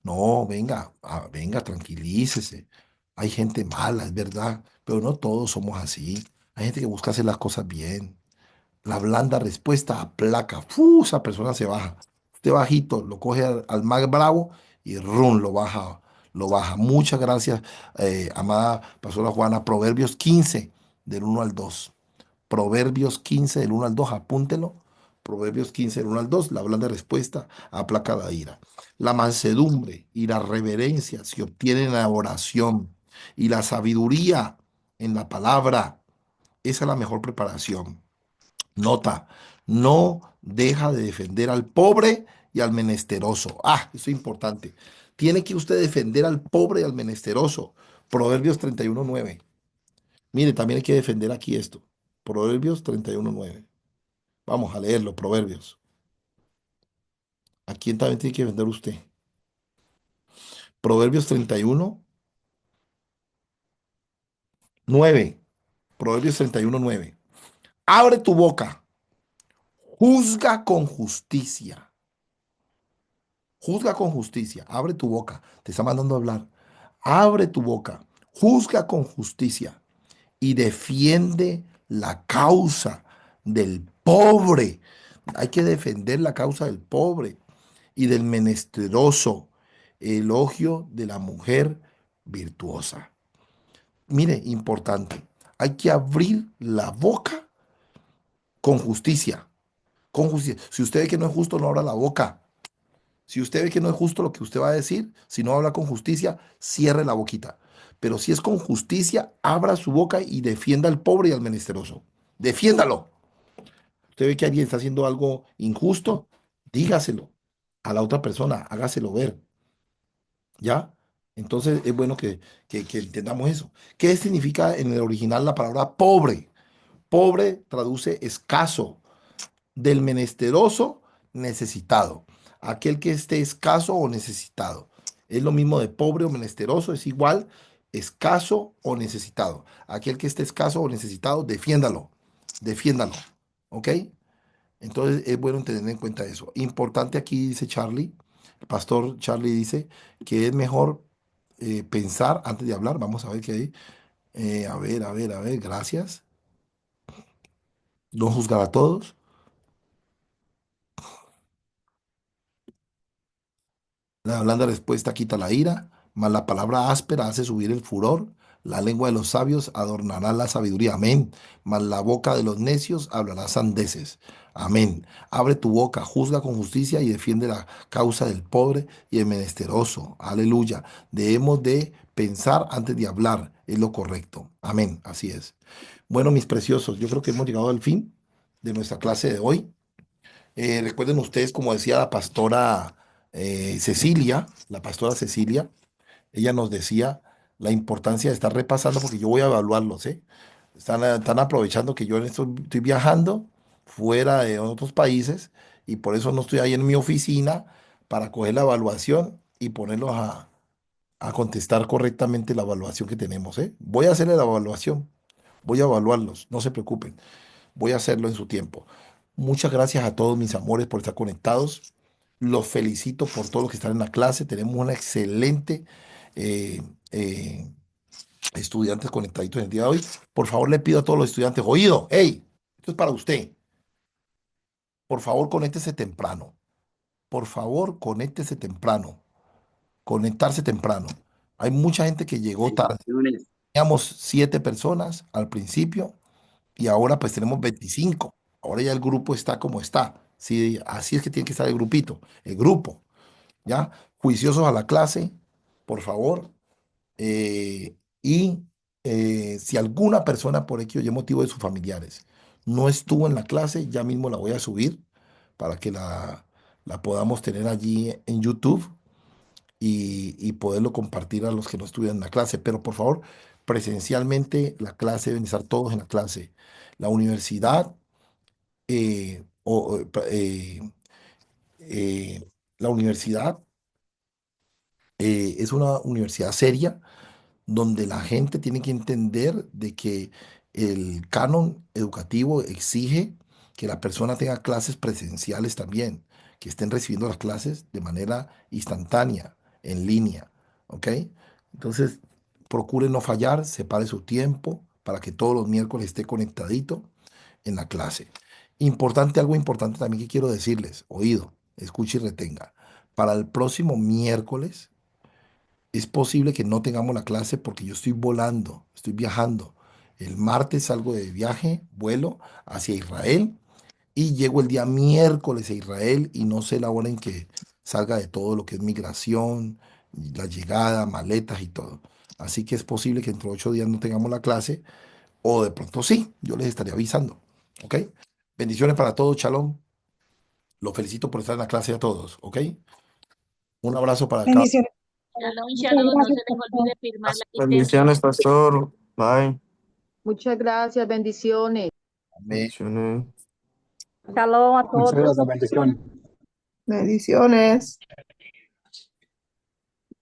No, venga, venga, tranquilícese. Hay gente mala, es verdad, pero no todos somos así. Hay gente que busca hacer las cosas bien. La blanda respuesta aplaca. ¡Fu! Esa persona se baja. Usted bajito, lo coge al más bravo y rum, lo baja, lo baja. Muchas gracias, amada pastora Juana. Proverbios 15, del 1 al 2. Proverbios 15, del 1 al 2, apúntelo. Proverbios 15, del 1 al 2, la blanda respuesta aplaca la ira. La mansedumbre y la reverencia se obtienen en la oración y la sabiduría en la palabra. Esa es la mejor preparación. Nota, no deja de defender al pobre y al menesteroso. Ah, eso es importante. Tiene que usted defender al pobre y al menesteroso. Proverbios 31:9. Mire, también hay que defender aquí esto. Proverbios 31:9. Vamos a leerlo, Proverbios. ¿A quién también tiene que defender usted? Proverbios 31:9. Proverbios 31:9. Abre tu boca, juzga con justicia. Juzga con justicia. Abre tu boca. Te está mandando a hablar. Abre tu boca. Juzga con justicia y defiende la causa del pobre. Hay que defender la causa del pobre y del menesteroso. Elogio de la mujer virtuosa. Mire, importante. Hay que abrir la boca con justicia. Con justicia. Si usted ve que no es justo, no abra la boca. Si usted ve que no es justo lo que usted va a decir, si no habla con justicia, cierre la boquita. Pero si es con justicia, abra su boca y defienda al pobre y al menesteroso. Defiéndalo. Usted ve que alguien está haciendo algo injusto, dígaselo a la otra persona, hágaselo ver. ¿Ya? Entonces es bueno que entendamos eso. ¿Qué significa en el original la palabra pobre? Pobre traduce escaso, del menesteroso, necesitado. Aquel que esté escaso o necesitado. Es lo mismo de pobre o menesteroso, es igual escaso o necesitado. Aquel que esté escaso o necesitado, defiéndalo, defiéndalo. ¿Ok? Entonces es bueno tener en cuenta eso. Importante aquí dice Charlie, el pastor Charlie dice que es mejor pensar antes de hablar. Vamos a ver qué hay. A ver, gracias. No juzgar a todos. La blanda respuesta quita la ira, mas la palabra áspera hace subir el furor. La lengua de los sabios adornará la sabiduría. Amén. Mas la boca de los necios hablará sandeces. Amén. Abre tu boca, juzga con justicia y defiende la causa del pobre y el menesteroso. Aleluya. Debemos de pensar antes de hablar. Es lo correcto. Amén. Así es. Bueno, mis preciosos, yo creo que hemos llegado al fin de nuestra clase de hoy. Recuerden ustedes, como decía la pastora Cecilia, la pastora Cecilia, ella nos decía la importancia de estar repasando porque yo voy a evaluarlos, ¿eh? Están aprovechando que yo estoy viajando fuera de otros países y por eso no estoy ahí en mi oficina para coger la evaluación y ponerlos a contestar correctamente la evaluación que tenemos, ¿eh? Voy a hacerle la evaluación, voy a evaluarlos, no se preocupen. Voy a hacerlo en su tiempo. Muchas gracias a todos mis amores por estar conectados. Los felicito por todos los que están en la clase. Tenemos una excelente eh, eh, estudiantes conectaditos en el día de hoy. Por favor, le pido a todos los estudiantes, oído, hey, esto es para usted. Por favor, conéctese temprano. Por favor, conéctese temprano. Conectarse temprano. Hay mucha gente que llegó tarde.
Bendiciones.
Teníamos 7 personas al principio y ahora pues tenemos 25. Ahora ya el grupo está como está. Sí, así es que tiene que estar el grupito, el grupo, ¿ya? Juiciosos a la clase, por favor. Y si alguna persona por X o Y motivo de sus familiares no estuvo en la clase, ya mismo la voy a subir para que la podamos tener allí en YouTube y poderlo compartir a los que no estuvieran en la clase. Pero por favor, presencialmente la clase deben estar todos en la clase. La universidad, eh, o, o, pa- eh, eh, la universidad es una universidad seria donde la gente tiene que entender de que el canon educativo exige que la persona tenga clases presenciales también, que estén recibiendo las clases de manera instantánea, en línea, ¿ok? Entonces, procure no fallar, separe su tiempo para que todos los miércoles esté conectadito en la clase. Importante, algo importante también que quiero decirles, oído, escuche y retenga. Para el próximo miércoles es posible que no tengamos la clase porque yo estoy volando, estoy viajando. El martes salgo de viaje, vuelo hacia Israel y llego el día miércoles a Israel y no sé la hora en que salga de todo lo que es migración, la llegada, maletas y todo. Así que es posible que dentro de 8 días no tengamos la clase o de pronto sí, yo les estaré avisando. ¿Ok? Bendiciones para todos, Shalom. Los felicito por estar en la clase a todos. ¿Ok? Un abrazo para cada.
Bendiciones.
Shalom,
Muchas
shalom, no se
gracias,
les olvide
pastor.
firmar la
Bendiciones,
asistencia.
pastor. Bye.
Muchas gracias, bendiciones.
Amén.
Bendiciones.
Shalom a
Muchas
todos.
gracias, bendiciones.
Bendiciones.